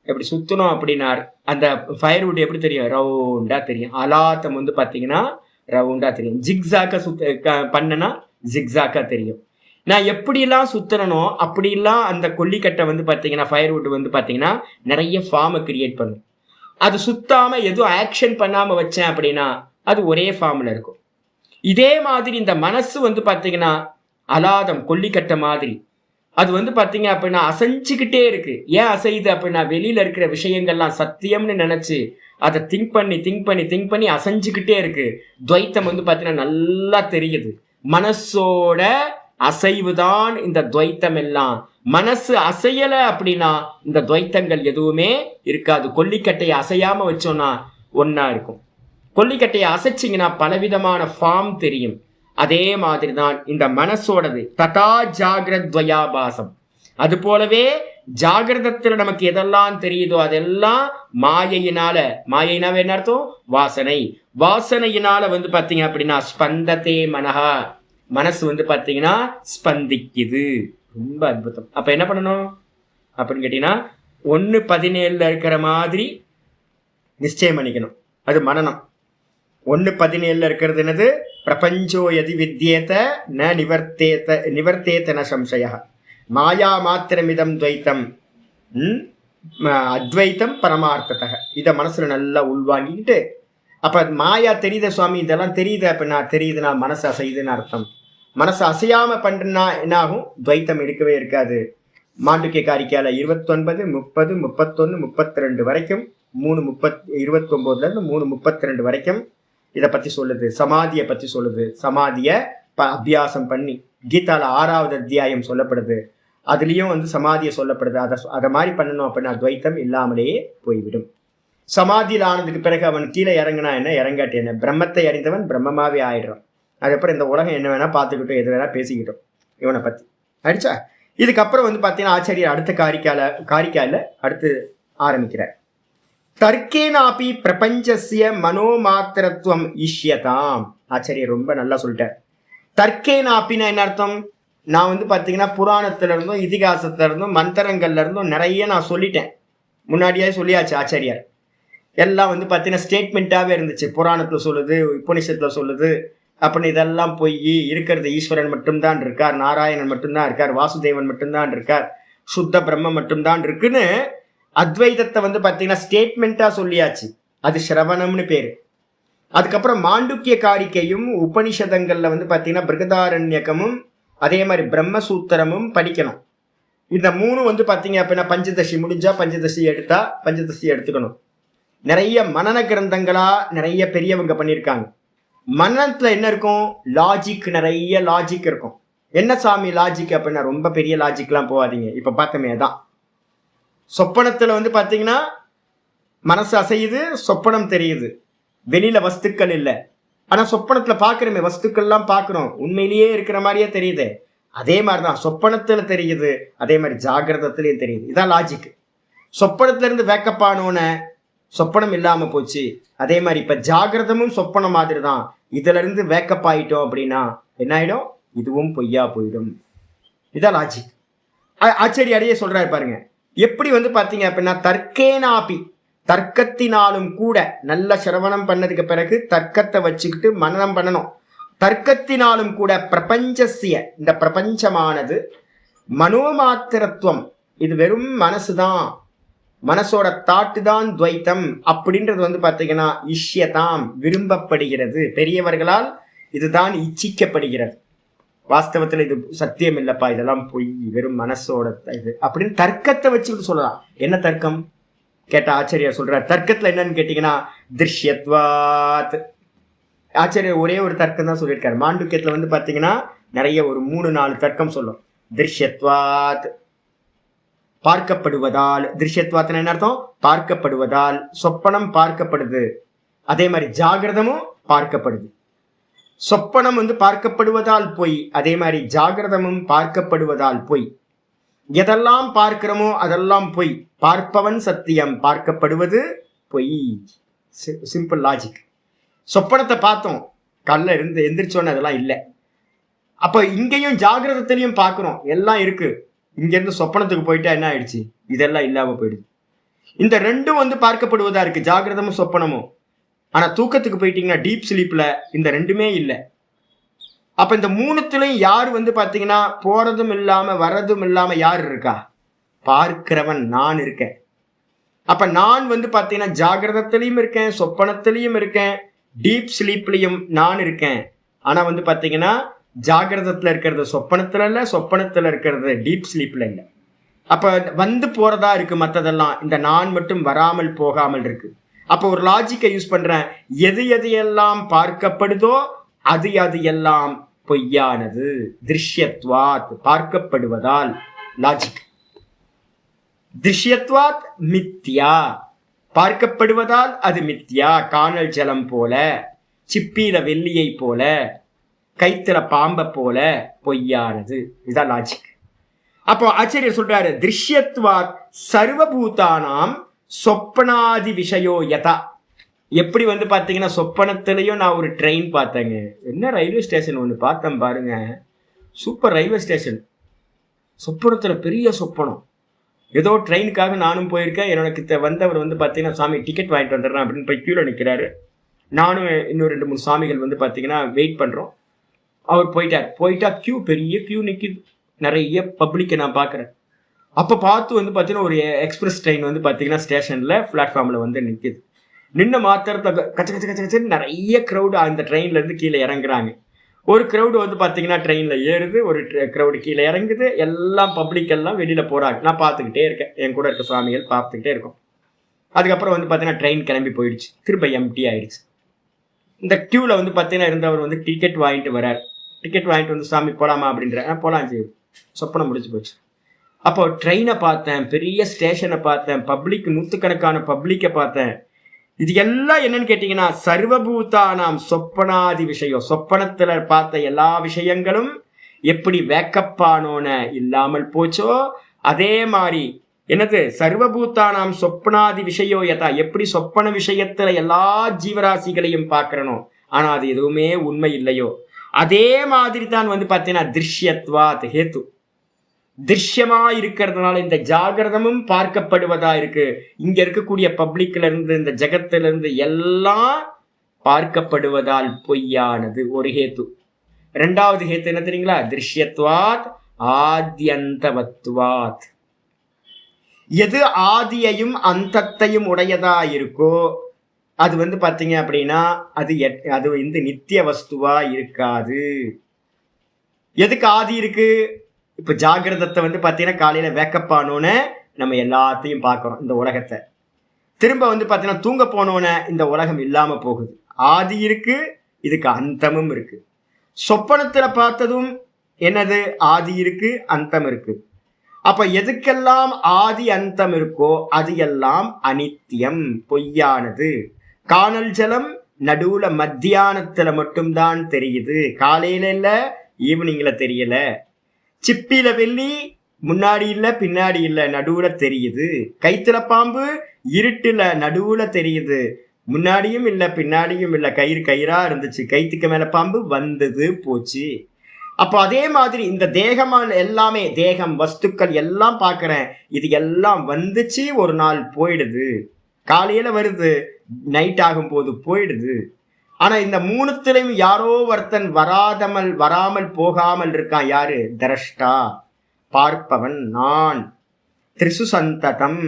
எப்படி சுத்தணும் அப்படின்னார், அந்த ஃபயர்வுட் எப்படி தெரியும்? ரவுண்டா தெரியும். அலாத்தம் வந்து பார்த்தீங்கன்னா ரவுண்டா தெரியும். ஜிக்ஸாக்கா பண்ணனா ஜிக்ஸாக்கா தெரியும். நான் எப்படிலாம் சுத்தனோ அப்படிலாம் அந்த கொல்லிக்கட்டை வந்து பார்த்தீங்கன்னா ஃபயர்வுட் வந்து பார்த்தீங்கன்னா நிறைய ஃபார்மை கிரியேட் பண்ணும். அது சுத்தாம எதுவும் ஆக்ஷன் பண்ணாம வச்சேன் அப்படின்னா அது ஒரே ஃபார்ம்ல இருக்கும். இதே மாதிரி இந்த மனசு வந்து பார்த்தீங்கன்னா அலாதம் கொல்லிக்கட்டை மாதிரி அது வந்து பார்த்தீங்க அப்படின்னா அசைஞ்சுக்கிட்டே இருக்கு. ஏன் அசையுது அப்படின்னா வெளியில இருக்கிற விஷயங்கள்லாம் சத்தியம்னு நினைச்சு அதை திங்க் பண்ணி அசைஞ்சுக்கிட்டே இருக்கு. துவைத்தம் வந்து பார்த்தீங்கன்னா நல்லா தெரியுது. மனசோட அசைவு தான் இந்த துவைத்தம் எல்லாம். மனசு அசையல அப்படின்னா இந்த துவைத்தங்கள் எதுவுமே இருக்காது. கொல்லிக்கட்டையை அசையாம வச்சோம்னா ஒன்னா இருக்கும். கொல்லிக்கட்டையை அசைச்சிங்கன்னா பலவிதமான ஃபார்ம் தெரியும். அதே மாதிரி தான் இந்த மனசோடது. ததா ஜாகிரத்வயாபாசம். அது போலவே ஜாகிரதத்துல நமக்கு எதெல்லாம் தெரியுதோ அதெல்லாம் மாயையினால, மாயைனாவே என்ன அர்த்தம்? வாசனை. வாசனையினால வந்து பாத்தீங்க அப்படின்னா ஸ்பந்தத்தே மனஹா, மனசு வந்து பாத்தீங்கன்னா ஸ்பந்திக்குது. ரொம்ப அற்புதம். அப்ப என்ன பண்ணணும் அப்படின்னு கேட்டீங்கன்னா 1:17 இருக்கிற மாதிரி நிச்சயம் பண்ணிக்கணும். அது மனனம். 1:17 இருக்கிறது என்னது? பிரபஞ்சோ யதி வித்யேத ந நிவர்த்தேத ந சம்சய மாயா மாத்திரமிதம் துவைத்தம் அத்வைத்தம் பரமார்த்தத்தக. இதை மனசுல நல்லா உள்வாங்கிக்கிட்டு, அப்ப மாயா தெரியுத சுவாமி, இதெல்லாம் தெரியுது அப்படின்னா தெரியுதுன்னா மனசு அசையுதுன்னு அர்த்தம். மனசு அசையாம பண்றா என்ன ஆகும்? துவைத்தம் இருக்கவே இருக்காது. மாண்டுக்கிய காரிக்கையால 29, 30, 31, 32 வரைக்கும் 3:29 3:32 வரைக்கும் இதை பத்தி சொல்லுது. சமாதியை பத்தி சொல்லுது. சமாதிய அபியாசம் பண்ணி கீதால 6வது அத்தியாயம் சொல்லப்படுது. அதுலயும் வந்து சமாதியை சொல்லப்படுது. அதை மாதிரி பண்ணணும் அப்படின்னா துவைத்தம் இல்லாமலேயே போய்விடும். சமாதியில் ஆனதுக்கு பிறகு அவன் கீழே இறங்கினா என்ன, இறங்காட்டி என்ன, பிரம்மத்தை அறிந்தவன் பிரம்மமாவே ஆயிடுறான். அதுக்கப்புறம் இந்த உலகம் என்ன வேணா பார்த்துக்கிட்டோம், எது வேணா பேசிக்கிட்டோம் இவனை பத்தி ஆயிடுச்சா. இதுக்கப்புறம் வந்து பார்த்தீங்கன்னா ஆச்சாரியர் அடுத்த காரிக்கால அடுத்து ஆரம்பிக்கிறார். தர்க்கேனாபி பிரபஞ்சசிய மனோமாத்திரத்துவம் இஷ்யதாம். ஆச்சாரியர் ரொம்ப நல்லா சொல்லிட்டார். தர்க்கேனாப்பின்னா என்ன அர்த்தம்? நான் வந்து பார்த்தீங்கன்னா புராணத்துல இருந்தும் இதிகாசத்துல இருந்தும் மந்திரங்கள்ல இருந்தும் நிறைய நான் சொல்லிட்டேன். முன்னாடியே சொல்லியாச்சு ஆச்சாரியார். எல்லாம் வந்து பார்த்தீங்கன்னா ஸ்டேட்மெண்ட்டாகவே இருந்துச்சு. புராணத்தில் சொல்லுது, உபனிஷத்தில் சொல்லுது அப்படின்னு. இதெல்லாம் போய் இருக்கிறது ஈஸ்வரன் மட்டும்தான் இருக்கார், நாராயணன் மட்டும்தான் இருக்கார், வாசுதேவன் மட்டும்தான் இருக்கார், சுத்த பிரம்மம் மட்டும்தான் இருக்குன்னு அத்வைதத்தை வந்து பார்த்தீங்கன்னா ஸ்டேட்மெண்ட்டாக சொல்லியாச்சு. அது ஸ்ரவணம்னு பேர். அதுக்கப்புறம் மாண்டுக்கிய காரிக்கையும் உபனிஷதங்கள்ல வந்து பார்த்தீங்கன்னா பிருகதாரண்யகமும் அதே மாதிரி பிரம்மசூத்திரமும் படிக்கணும். இந்த 3 வந்து பார்த்தீங்க அப்படின்னா பஞ்சதசி முடிஞ்சா பஞ்சதசி எடுத்துக்கணும். நிறைய மனன கிரந்தங்களா நிறைய பெரியவங்க பண்ணியிருக்காங்க. மனத்துல என்ன இருக்கும்? லாஜிக், நிறைய லாஜிக் இருக்கும். என்ன சாமி லாஜிக் அப்படின்னா ரொம்ப பெரிய லாஜிக்லாம் போகாதீங்க. இப்ப பார்த்தோமே தான் சொப்பனத்துல வந்து பார்த்தீங்கன்னா மனசு அசையுது, சொப்பனம் தெரியுது, வெளியில வஸ்துக்கள் இல்லை. ஆனா சொப்பனத்துல பாக்குறோமே, வஸ்துக்கள்லாம் பாக்குறோம், உண்மையிலேயே இருக்கிற மாதிரியே தெரியுது. அதே மாதிரிதான் சொப்பனத்துல தெரியுது, அதே மாதிரி ஜாகிரதத்திலையும் தெரியுது. இதான் லாஜிக். சொப்பனத்துல இருந்து வேக்கப் ஆனோன்னு சொப்பனம் இல்லாம போச்சு. அதே மாதிரி இப்ப ஜாகிரதமும் சொப்பனம் மாதிரி தான். இதுல இருந்து வேக்கப் ஆயிட்டோம் அப்படின்னா என்ன ஆயிடும்? இதுவும் பொய்யா போயிடும். இதான் லாஜிக். ஆச்சரியாரையே சொல்றாரு பாருங்க. எப்படி வந்து பாத்தீங்க அப்படின்னா தர்க்கேனாபி, தர்க்கத்தினாலும் கூட நல்ல சிரவணம் பண்ணதுக்கு பிறகு தர்க்கத்தை வச்சுக்கிட்டு மனனம் பண்ணணும். தர்க்கத்தினாலும் கூட பிரபஞ்சசிய, இந்த பிரபஞ்சமானது மனோமாத்திரத்துவம், இது வெறும் மனசுதான், மனசோட தாட்டு தான் துவைத்தம் அப்படின்றது வந்து பார்த்தீங்கன்னா இஷ்யதாம், விரும்பப்படுகிறது. பெரியவர்களால் இதுதான் இச்சிக்கப்படுகிறது. வாஸ்தவத்தில் இது சத்தியம் இல்லப்பா, இதெல்லாம் பொய், வெறும் மனசோட இது அப்படின்னு தர்க்கத்தை வச்சுக்கிட்டு சொல்லலாம். என்ன தர்க்கம் கேட்ட ஆச்சரியர் சொல்றார். தர்க்கத்துல என்னன்னு கேட்டீங்கன்னா திருஷ்யத்வாத். ஆச்சரியர் ஒரே ஒரு தர்க்கம் தான் சொல்லியிருக்காரு. மாண்டுக்கியத்துல வந்து பார்த்தீங்கன்னா நிறைய ஒரு 3-4 தர்க்கம் சொல்லும். திருஷ்யத்வாத், பார்க்கப்படுவதால். திருஷ்யத்வாத்னா என்ன அர்த்தம்? பார்க்கப்படுவதால். சொப்பனம் பார்க்கப்படுது, அதே மாதிரி ஜாகிரதமும் பார்க்கப்படுது. சொப்பனம் வந்து பார்க்கப்படுவதால் பொய், அதே மாதிரி ஜாகிரதமும் பார்க்கப்படுவதால் பொய். எதெல்லாம் பார்க்கிறோமோ அதெல்லாம் பொய். பார்ப்பவன் சத்தியம், பார்க்கப்படுவது பொய். Simple logic. சொப்பனத்தை பார்த்தோம், கல்ல இருந்து எந்திரிச்சோன்னு அதெல்லாம் இல்லை. அப்ப இங்கேயும் ஜாகிரதத்திலையும் பார்க்கிறோம், எல்லாம் இருக்கு. இங்கேருந்து சொப்பனத்துக்கு போயிட்டா என்ன ஆயிடுச்சு? இதெல்லாம் இல்லாமல் போயிடுது. இந்த ரெண்டும் வந்து பார்க்கப்படுவதா இருக்கு, ஜாகிரதமும் சொப்பனமும். ஆனால் தூக்கத்துக்கு போயிட்டீங்கன்னா டீப் ஸ்லீப்பில் இந்த ரெண்டுமே இல்லை. அப்போ இந்த மூணுத்துலையும் யார் வந்து பார்த்தீங்கன்னா போகிறதும் இல்லாமல் வர்றதும் இல்லாமல் யார் இருக்கா? பார்க்கிறவன் நான் இருக்கேன். அப்போ நான் வந்து பார்த்தீங்கன்னா ஜாகிரதத்திலையும் இருக்கேன், சொப்பனத்திலையும் இருக்கேன், டீப் ஸ்லீப்லையும் நான் இருக்கேன். ஆனால் வந்து பார்த்தீங்கன்னா ஜாகிரதத்தில் இருக்கிறது சொப்பனத்தில் இல்லை, சொப்பனத்தில் இருக்கிறது டீப் ஸ்லீப்பில் இல்லை. அப்போ வந்து போகிறதா இருக்குது மற்றதெல்லாம், இந்த நான் மட்டும் வராமல் போகாமல் இருக்கு. அப்போ ஒரு லாஜிக்கை யூஸ் பண்ணுறேன், எது எதையெல்லாம் பார்க்கப்படுதோ அது அது எல்லாம் பொய்யானது. திருஷ்யத்வாத் பார்க்கப்படுவதால், லாஜிக். திருஷ்யத்வாத் மித்யா பார்க்கப்படுவதால் அது மித்யா. காணல் ஜலம் போல, சிப்பியில வெள்ளியை போல, கைத்துல பாம்பை போல பொய்யானது. இதுதான் லாஜிக். அப்போ ஆச்சரியர் சொல்றாரு, திருஷ்யத்வாத் சர்வபூதானாம் சொப்பனாதி விஷயோ யதா. எப்படி வந்து பார்த்தீங்கன்னா சொப்பனத்திலையும் நான் ஒரு ட்ரெயின் பார்த்தேங்க. என்ன ரயில்வே ஸ்டேஷன் ஒன்று பார்த்தேன் பாருங்க, சூப்பர் ரயில்வே ஸ்டேஷன். சொப்பனத்தில் பெரிய சொப்பனம். ஏதோ ட்ரெயினுக்காக நானும் போயிருக்கேன். எனக்கு வந்தவர் வந்து பார்த்தீங்கன்னா சாமி டிக்கெட் வாங்கிட்டு வந்துடுறேன் அப்படின்னு போய் க்யூவில் நிற்கிறாரு. நானும் இன்னும் 2-3 சாமிகள் வந்து பார்த்தீங்கன்னா வெயிட் பண்ணுறோம். அவர் போயிட்டா க்யூ, பெரிய க்யூ நிற்கிது, நிறைய பப்ளிக்கை நான் பார்க்குறேன். அப்போ பார்த்து வந்து பார்த்தீங்கன்னா ஒரு எக்ஸ்பிரஸ் ட்ரெயின் வந்து பார்த்தீங்கன்னா ஸ்டேஷனில் பிளாட்ஃபார்மில் வந்து நிற்கிது. நின்று மாத்திரத்தில் கச்ச கச்ச கச்ச கச்சன்னு நிறைய க்ரௌடு அந்த ட்ரெயின்லேருந்து கீழே இறங்குறாங்க. ஒரு க்ரௌடு வந்து பார்த்தீங்கன்னா ட்ரெயினில் ஏறுது, ஒரு க்ரௌடு கீழே இறங்குது. எல்லாம் பப்ளிக் எல்லாம் வெளியில் போகிறாங்க. நான் பார்த்துக்கிட்டே இருக்கேன், என் கூட இருக்க சுவாமிகள் பார்த்துக்கிட்டே இருக்கோம். அதுக்கப்புறம் வந்து பார்த்தீங்கன்னா ட்ரெயின் கிளம்பி போயிடுச்சு, திரும்ப எம்டி ஆயிடுச்சு. இந்த க்யூவில் வந்து பார்த்தீங்கன்னா இருந்தவர் வந்து டிக்கெட் வாங்கிட்டு வரார். டிக்கெட் வாங்கிட்டு வந்து சாமி போகலாமா அப்படின்ற, போகலாம் சரி, சொப்பனம் முடிச்சு போச்சு. அப்போ ட்ரெயினை பார்த்தேன், பெரிய ஸ்டேஷனை பார்த்தேன், பப்ளிக் நூற்றுக்கணக்கான பப்ளிக்கை பார்த்தேன். இது எல்லாம் என்னன்னு கேட்டீங்கன்னா சர்வபூதானாம் சொப்பனாதி விஷயம். சொப்பனத்துல பார்த்த எல்லா விஷயங்களும் எப்படி வேக்கப்பானோன இல்லாமல் போச்சோ அதே மாதிரி என்னது சர்வபூதானாம் சொப்பனாதி விஷயோ யதா. எப்படி சொப்பன விஷயத்துல எல்லா ஜீவராசிகளையும் பார்க்கறனோ ஆனா அது எதுவுமே உண்மை இல்லையோ அதே மாதிரி தான் வந்து பார்த்தீங்கன்னா திருஷ்யத்வாத் ஹேத்து. திருஷ்யமா இருக்கிறதுனால இந்த ஜாகிரதமும் பார்க்கப்படுவதா இருக்கு. இங்க இருக்கக்கூடிய பப்ளிக்ல இருந்து இந்த ஜெகத்துல இருந்து எல்லாம் பார்க்கப்படுவதால் பொய்யானது ஒரு ஹேத்து. ரெண்டாவது ஹேத்து என்ன தெரியுங்களா? திருஷ்யத்வாத் ஆத்யந்தவத்வாத். எது ஆதியையும் அந்தத்தையும் உடையதா இருக்கோ அது வந்து பார்த்தீங்க அப்படின்னா அது வந்து நித்திய வஸ்துவா இருக்காது. எதுக்கு ஆதி இருக்கு? இப்போ ஜாகிரதத்தை வந்து பார்த்தீங்கன்னா காலையில் வேக்கப் ஆனோன்னே நம்ம எல்லாத்தையும் பார்க்குறோம் இந்த உலகத்தை. திரும்ப வந்து பார்த்தீங்கன்னா தூங்க போனோன்னே இந்த உலகம் இல்லாமல் போகுது. ஆதி இருக்கு, இதுக்கு அந்தமும் இருக்கு. சொப்பனத்தில் பார்த்ததும் என்னது? ஆதி இருக்கு, அந்தம் இருக்கு. அப்போ எதுக்கெல்லாம் ஆதி அந்தம் இருக்கோ அது எல்லாம் அனித்தியம், பொய்யானது. காணல் ஜலம் நடுவுல மத்தியானத்துல மட்டும்தான் தெரியுது, காலையில இல்ல, ஈவினிங்ல தெரியல. சிப்பில வெள்ளி முன்னாடி இல்ல, பின்னாடி இல்ல, நடுவுல தெரியுது. கைத்துல பாம்பு இருட்டுல நடுவுல தெரியுது, முன்னாடியும் இல்ல பின்னாடியும் இல்ல, கயிறா இருந்துச்சு, கைத்துக்கு மேல பாம்பு வந்தது போச்சு. அப்போ அதே மாதிரி இந்த தேகம் எல்லாமே, தேகம் வஸ்துக்கள் எல்லாம் பார்க்கிறேன், இது எல்லாம் வந்துச்சு, ஒரு நாள் போயிடுது. காலையில வருது, நைட் ஆகும் போது போயிடுது. ஆனா இந்த மூணுத்திலையும் யாரோ ஒருத்தன் வராமல் போகாமல் இருக்கான். யாரு? திரஷ்டா, பார்ப்பவன் நான். திரிசு சந்ததம்,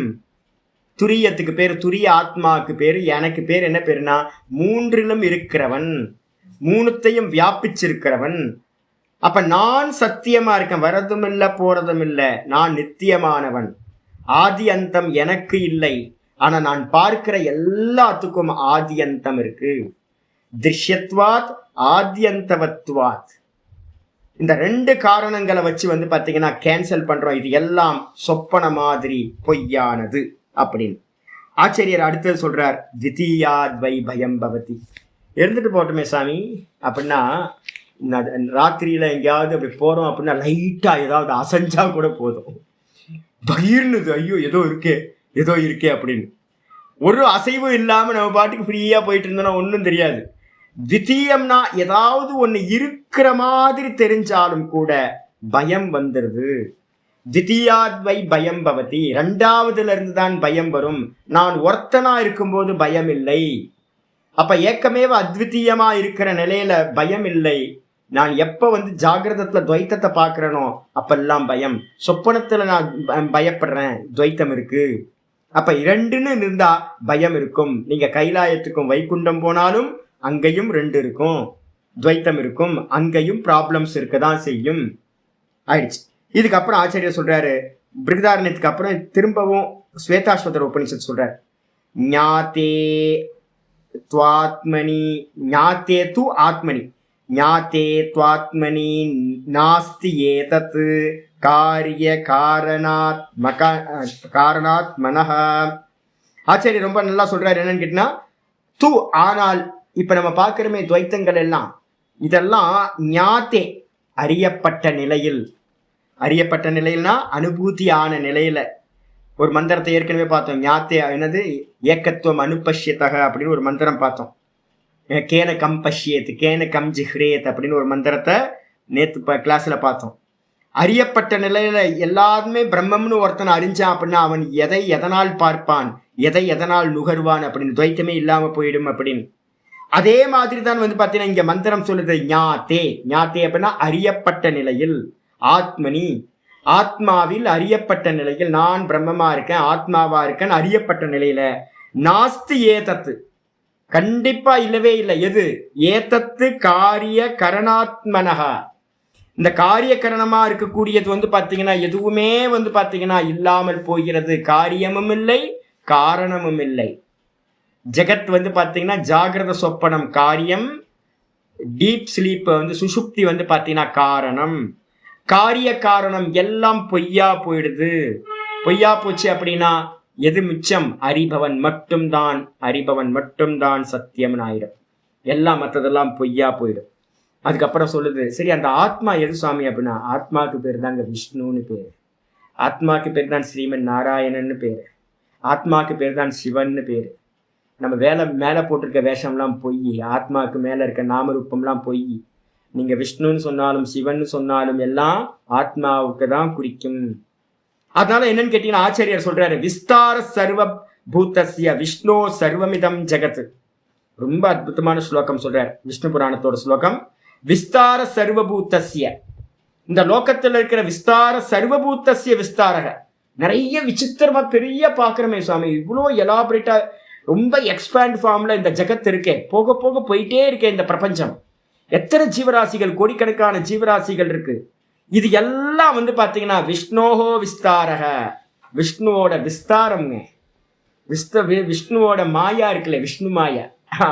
துரியத்துக்கு பேர், துரிய ஆத்மாவுக்கு பேரு, எனக்கு பேர் என்ன பேருனா மூன்றிலும் இருக்கிறவன், மூணுத்தையும் வியாபிச்சிருக்கிறவன். அப்ப நான் சத்தியமா இருக்கேன், வரதும் இல்லை போறதும் இல்லை, நான் நித்தியமானவன். ஆதி அந்தம் எனக்கு இல்லை, ஆனா நான் பார்க்கிற எல்லாத்துக்கும் ஆதி அந்தம் இருக்கு. திருஷ்யத்வாத் ஆத்யந்தவத்வாத். இந்த ரெண்டு காரணங்களை வச்சு வந்து பார்த்தீங்கன்னா கேன்சல் பண்றோம், இது எல்லாம் சொப்பன மாதிரி பொய்யானது அப்படின்னு. ஆச்சரியர் அடுத்தது சொல்றார், தித்தியாத் வை பயம் பவதி. இருந்துட்டு போட்டோமே சாமி அப்படின்னா, ராத்திரியில எங்கேயாவது அப்படி போறோம் அப்படின்னா லைட்டா ஏதாவது அசைஞ்சா கூட போதும், பகிர்னுது, ஐயோ ஏதோ இருக்கே அப்படின்னு. ஒரு அசைவும் இல்லாம நம்ம பாட்டுக்கு ஃப்ரீயா போயிட்டு இருந்தோம்னா ஒன்றும் தெரியாது. தித்தியம்னா ஏதாவது ஒன்று இருக்கிற மாதிரி தெரிஞ்சாலும் கூட பயம் வந்துடுது. தித்தியாத்வை பயம் பவதி, ரெண்டாவதுல இருந்து தான் பயம் வரும். நான் ஒருத்தனா இருக்கும்போது பயம் இல்லை. அப்ப ஏக்கமேவ அத்விதீயமா இருக்கிற நிலையில பயம் இல்லை. நான் எப்ப ஜாகிரதத்துல துவைத்தத்தை பாக்குறேனோ அப்பெல்லாம் பயம். சொப்பனத்துல நான் பயப்படுறேன், துவைத்தம் இருக்கு. அப்ப இரண்டுன்னு இருந்தா பயம் இருக்கும். நீங்க கைலாயத்துக்கும் வைகுண்டம் போனாலும் அங்கேயும் ரெண்டு இருக்கும், துவைத்தம் இருக்கும், அங்கேயும் ப்ராப்ளம்ஸ் இருக்கதான் செய்யும். ஆயிடுச்சு. இதுக்கப்புறம் ஆச்சாரியர் சொல்றாரு, பிருகதாரண்யத்துக்கு அப்புறம் திரும்பவும் ஸ்வேதாஸ்வதர உபனிஷத் சொல்றாரு, ஞாத்தே துவாத்மனி ஞாத்தே து ஆத்மனி ஞாத்தே துவாத்மனி நாஸ்தி ஏதத் காரிய காரணாத் மனஹ. ஆச்சாரியர் ரொம்ப நல்லா சொல்றாரு. என்னன்னு கேட்டீங்கன்னா, து ஆனால் இப்ப நம்ம பார்க்கிறோமே துவைத்தங்கள் எல்லாம், இதெல்லாம் ஞாத்தே அறியப்பட்ட நிலையில். அறியப்பட்ட நிலையில்னா அனுபூதியான நிலையில. ஒரு மந்திரத்தை ஏற்கனவே பார்த்தோம், ஞாத்தே என்னது, ஏக்கத்துவம் அனுபஷ்யத்தக அப்படின்னு ஒரு மந்திரம் பார்த்தோம். கேன கம் பஷ்யேத் கேன கம் ஜிஹ்ரேத் அப்படின்னு ஒரு மந்திரத்தை நேற்று கிளாஸ்ல பார்த்தோம். அறியப்பட்ட நிலையில எல்லாருமே பிரம்மம்னு ஒருத்தனை அறிஞ்சான் அப்படின்னா அவன் எதை எதனால் பார்ப்பான், எதை எதனால் நுகர்வான் அப்படின்னு, துவைத்தமே இல்லாம போயிடும் அப்படின்னு. அதே மாதிரி தான் பார்த்தீங்கன்னா இங்க மந்திரம் சொல்லுது, ஞாத்தே. ஞாத்தே அப்படின்னா அறியப்பட்ட நிலையில், ஆத்மனி ஆத்மாவில் அறியப்பட்ட நிலையில், நான் பிரம்மமா இருக்கேன், ஆத்மாவா இருக்கேன் அறியப்பட்ட நிலையில. நாஸ்தி ஏதத்து, கண்டிப்பா இல்லவே இல்லை. எது ஏதத்து காரிய கரணாத்மனகா, இந்த காரிய கரணமா இருக்கக்கூடியது பாத்தீங்கன்னா எதுவுமே பாத்தீங்கன்னா இல்லாமல் போகிறது. காரியமும் இல்லை, காரணமும் இல்லை. ஜெகத் பாத்தீங்கன்னா ஜாகிரத சொப்பனம் காரியம், டீப் ஸ்லீப் சுஷுப்தி பாத்தீங்கன்னா காரணம். காரிய காரணம் எல்லாம் பொய்யா போயிடுது. பொய்யா போச்சு அப்படின்னா எது மிச்சம்? அறிபவன் மட்டும்தான். அறிபவன் மட்டும்தான் சத்தியம்னு ஆயிடும். எல்லாம் மற்றதெல்லாம் பொய்யா போயிடும். அதுக்கப்புறம் சொல்லுது, சரி அந்த ஆத்மா எது சுவாமி அப்படின்னா, ஆத்மாவுக்கு பேர் தாங்க விஷ்ணுன்னு பேர், ஆத்மாவுக்கு பேர் தான் ஸ்ரீமன் நாராயணன்னு பேர், ஆத்மாவுக்கு பேர் தான் சிவன்னு பேர். நம்ம மேலே போட்டிருக்க வேஷம்லாம் பொய், ஆத்மாவுக்கு மேலே இருக்க நாமரூபம்லாம் பொய். நீங்க விஷ்ணுன்னு சொன்னாலும் சிவன் சொன்னாலும் எல்லாம் ஆத்மாவுக்கு தான் குறிக்கும். அதனால என்னன்னு கேட்டீங்கன்னா ஆச்சாரியர் சொல்றாரு, விஸ்தார சர்வ பூதஸ்ய விஷ்ணு சர்வமிதம் ஜெகத். ரொம்ப அற்புதமான ஸ்லோகம் சொல்றார், விஷ்ணு புராணத்தோட ஸ்லோகம். விஸ்தார சர்வபூதஸ்ய, இந்த லோகத்துல இருக்கிற விஸ்தார சர்வபூதஸ்ய விஸ்தாரக, நிறைய விசித்திரமா பெரிய பாக்குறமே சுவாமி, இவ்வளோ எலாபரேட்டா ரொம்ப எக்ஸ்பேண்ட் ஃபார்ம்ல இந்த ஜெகத் இருக்கே, போக போக போயிட்டே இருக்கே இந்த பிரபஞ்சம். எத்தனை ஜீவராசிகள், கோடிக்கணக்கான ஜீவராசிகள் இருக்கு. இது எல்லாம் பாத்தீங்கன்னா விஷ்ணோஹோ விஸ்தாரக, விஷ்ணுவோட விஸ்தாரம்ங்க. விஷ்ணுவோட மாயா இருக்குல்ல, விஷ்ணு மாயா,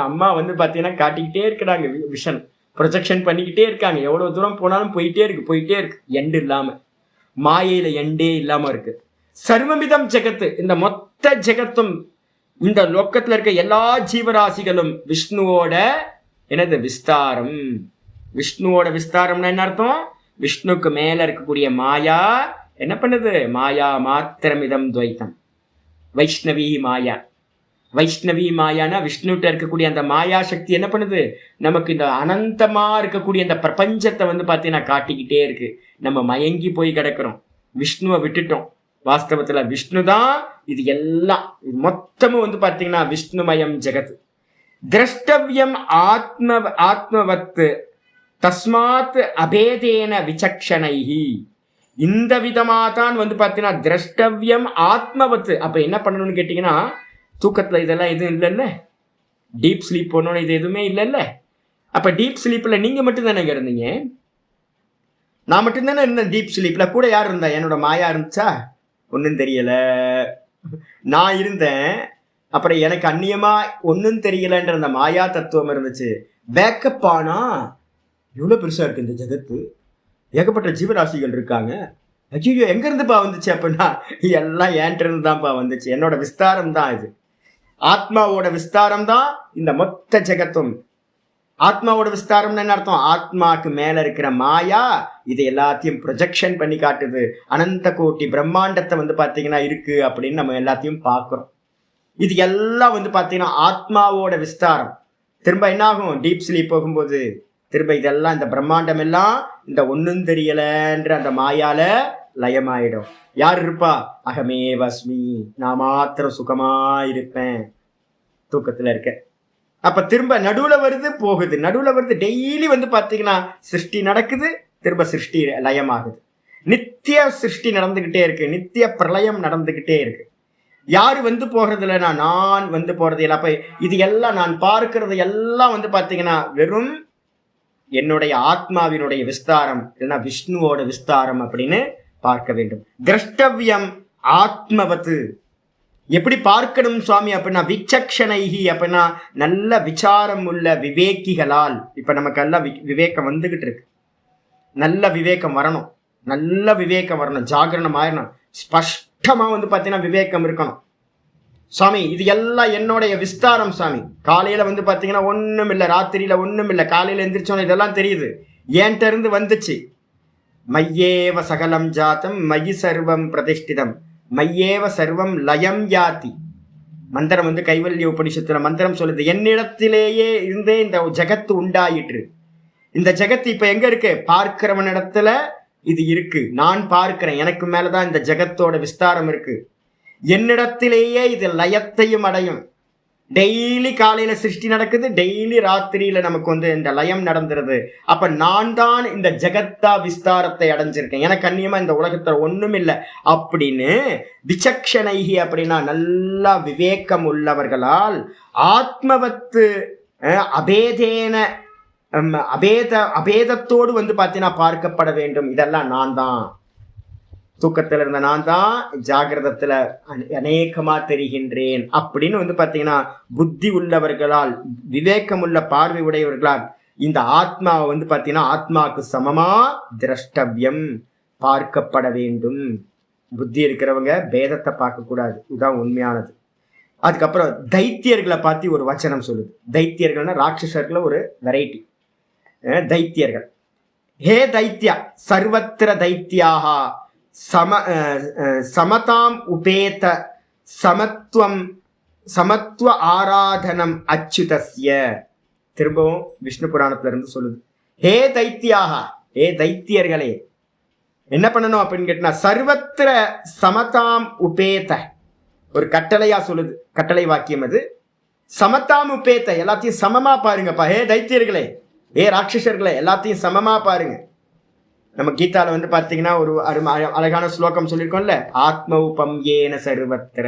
அம்மா பாத்தீங்கன்னா காட்டிக்கிட்டே இருக்கிறாங்க, விஷன் ப்ரொஜெக்ஷன் பண்ணிக்கிட்டே இருக்காங்க. எவ்வளவு தூரம் போனாலும் போயிட்டே இருக்கு, எண்டு இல்லாம, மாயையில எண்டே இல்லாம இருக்கு. சர்வமிதம் ஜெகத்து, இந்த மொத்த ஜெகத்தும், இந்த லோக்கத்துல இருக்க எல்லா ஜீவராசிகளும் விஷ்ணுவோட என்னது விஸ்தாரம். விஷ்ணுவோட விஸ்தாரம்னா என்ன அர்த்தம்? விஷ்ணுக்கு மேல இருக்கக்கூடிய மாயா என்ன பண்ணுது? மாயா மாத்திரமிதம் துவைத்தம். வைஷ்ணவி மாயா, வைஷ்ணவி மாயானா விஷ்ணுட்ட இருக்கக்கூடிய அந்த மாயா சக்தி என்ன பண்ணுது? நமக்கு இந்த அனந்தமா இருக்கக்கூடிய அந்த பிரபஞ்சத்தை பாத்தீங்கன்னா காட்டிக்கிட்டே இருக்கு. நம்ம மயங்கி போய் கிடக்கிறோம், விஷ்ணுவை விட்டுட்டோம். வாஸ்தவத்துல விஷ்ணு தான் இது எல்லாம், இது மொத்தமும் பாத்தீங்கன்னா விஷ்ணுமயம் ஜெகத். திரஷ்டவியம் ஆத்மவத்து தஸ்மாத் அபேதேன விசக்ஷணைஹி. இந்த விதமா தான் பாத்தீங்கன்னா திரஷ்டவியம் ஆத்மவத்து. அப்ப என்ன பண்ணணும்னு கேட்டீங்கன்னா, தூக்கத்துல இதெல்லாம் எதுவும் இல்லைல்ல, டீப் ஸ்லீப் போனோன்னு இது எதுவுமே இல்லைல்ல. அப்ப டீப் ஸ்லீப்ல நீங்க மட்டும் தானே இருந்தீங்க, நான் மட்டும்தானே இருந்தேன். டீப் ஸ்லீப்ல கூட யார் இருந்தா? என்னோட மாயா இருந்துச்சா? ஒன்றும் தெரியல, நான் இருந்தேன். அப்புறம் எனக்கு அந்நியமா ஒன்றும் தெரியலன்ற அந்த மாயா தத்துவம் இருந்துச்சு. பேக்கப் ஆனா எவ்வளோ பெருசா இருக்கு இந்த ஜெகத்து, ஏகப்பட்ட ஜீவராசிகள் இருக்காங்க. ஐயோ எங்க இருந்துப்பா வந்துச்சு அப்படின்னா, எல்லாம் ஏன்ட்டு இருந்து தான்ப்பா வந்துச்சு. என்னோட விஸ்தாரம் தான் இது, ஆத்மாவோட விஸ்தாரம் தான் இந்த மொத்த ஜெகத்தும். ஆத்மாவோட விஸ்தாரம்னு என்ன அர்த்தம்? ஆத்மாவுக்கு மேல இருக்கிற மாயா இது எல்லாத்தையும் ப்ரொஜெக்ஷன் பண்ணி காட்டுது. அனந்த கோட்டி பிரம்மாண்டத்தை பாத்தீங்கன்னா இருக்கு அப்படின்னு நம்ம எல்லாத்தையும் பார்க்கிறோம். இது எல்லாம் பாத்தீங்கன்னா ஆத்மாவோட விஸ்தாரம். திரும்ப என்ன ஆகும்? டீப் ஸ்லீப் போகும்போது திரும்ப இதெல்லாம், இந்த பிரம்மாண்டம் எல்லாம் இந்த ஒன்றும் தெரியலன்ற அந்த மாயால லயமாயிடும். யார் இருப்பா? அகமேவஸ்மி, நான் மாத்திரம் சுகமா இருப்பேன், தூக்கத்துல இருக்க. அப்ப திரும்ப நடுவுல வருது போகுது, நடுவுல வருது. டெய்லி வந்து பாத்தீங்கன்னா சிருஷ்டி நடக்குது, திரும்ப சிருஷ்டி லயமாகுது. நித்திய சிருஷ்டி நடந்துகிட்டே இருக்கு, நித்திய பிரளயம் நடந்துகிட்டே இருக்கு. யாரு வந்து போகிறது இல்லைன்னா நான் வந்து போறது இல்லை. அப்ப இது எல்லாம் நான் பார்க்கிறது எல்லாம் வந்து பாத்தீங்கன்னா வெறும் என்னுடைய ஆத்மாவினுடைய விஸ்தாரம், இல்லைன்னா விஷ்ணுவோட விஸ்தாரம் அப்படின்னு பார்க்க வேண்டும். திரஷ்டவியம் ஆத்மவத்து. எப்படி பார்க்கணும் சுவாமி அப்படின்னா விசக்ஷணைகி, அப்படின்னா நல்ல விசாரம் உள்ள விவேக்கிகளால். இப்ப நமக்கு எல்லாம் விவேகம் வந்துகிட்டு இருக்கு. நல்ல விவேகம் வரணும், நல்ல விவேகம் வரணும், ஜாகரணம் ஆயிரணும், ஸ்பஷ்டமா வந்து பாத்தீங்கன்னா விவேகம் இருக்கணும். சுவாமி இது எல்லாம் என்னுடைய விஸ்தாரம் சுவாமி. காலையில வந்து பாத்தீங்கன்னா ஒண்ணும் இல்லை, ராத்திரியில ஒண்ணும் இல்லை, காலையில எந்திரிச்சோன்னு இதெல்லாம் தெரியுது, ஏன்ட்ட இருந்து வந்துச்சு. மையேவ சகலம் ஜாத்தம் மயி சர்வம் பிரதிஷ்டிதம் மையேவ சர்வம் லயம் யாதி. மந்திரம் வந்து கைவல்ய உபனிஷத்துல மந்திரம் சொல்லுது, என்னிடத்திலேயே இருந்தே இந்த ஜகத்து உண்டாயிற்று. இந்த ஜகத்து இப்ப எங்க இருக்கு? பார்க்கிறவனிடத்துல இது இருக்கு. நான் பார்க்கிறேன், எனக்கு மேலதான் இந்த ஜகத்தோட விஸ்தாரம் இருக்கு. என்னிடத்திலேயே இது லயத்தையும் அடையும். டெய்லி காலையில சிருஷ்டி நடக்குது, டெய்லி ராத்திரியில நமக்கு வந்து இந்த லயம் நடந்துருது. அப்ப நான் தான் இந்த ஜகத்தா விஸ்தாரத்தை அடைஞ்சிருக்கேன், எனக்கு அந்நியமா இந்த உலகத்துல ஒண்ணும் இல்லை அப்படின்னு விசக்ஷணைகி, அப்படின்னா நல்லா விவேகம் உள்ளவர்களால் ஆத்மவத்து அபேதேன அபேதத்தோடு வந்து பாத்தீங்கன்னா பார்க்கப்பட வேண்டும். இதெல்லாம் நான் தான், தூக்கத்துல இருந்த நான் தான் ஜாகிரதத்துல அநேகமா தெரிகின்றேன் அப்படின்னு வந்து பாத்தீங்கன்னா புத்தி உள்ளவர்களால், விவேகம் உள்ள பார்வை உடையவர்களால் இந்த ஆத்மாவை வந்து பாத்தீங்கன்னா ஆத்மாவுக்கு சமமா திரஷ்டவியம் பார்க்கப்பட வேண்டும். புத்தி இருக்கிறவங்க பேதத்தை பார்க்க கூடாது, இதுதான் உண்மையானது. அதுக்கப்புறம் தைத்தியர்களை பார்த்து ஒரு வச்சனம் சொல்லுது. தைத்தியர்கள்னா ராட்சசர்கள ஒரு வெரைட்டி. தைத்தியர்கள், ஹே தைத்யா சர்வத்திர தைத்தியாக சமதாம் உபேத சமத்துவம் சமத்துவ ஆராதனம் அச்சுதஸ்ய. திரும்பவும் விஷ்ணு புராணத்துல இருந்து சொல்லுது, ஹே தைத்தியாக, ஹே தைத்தியர்களே என்ன பண்ணணும் அப்படின்னு கேட்டா சர்வத்திர சமதாம் உபேத, ஒரு கட்டளையா சொல்லுது, கட்டளை வாக்கியம் அது. சமதாம் உபேத, எல்லாத்தையும் சமமா பாருங்கப்பா. ஹே தைத்தியர்களே, ஹே ராட்சசர்களே, எல்லாத்தையும் சமமா பாருங்க. நம்ம கீதால வந்து பாத்தீங்கன்னா ஒரு அழகான ஸ்லோகம் சொல்லியிருக்கோம்ல, ஆத்ம உபம் ஏன சர்வத்திர.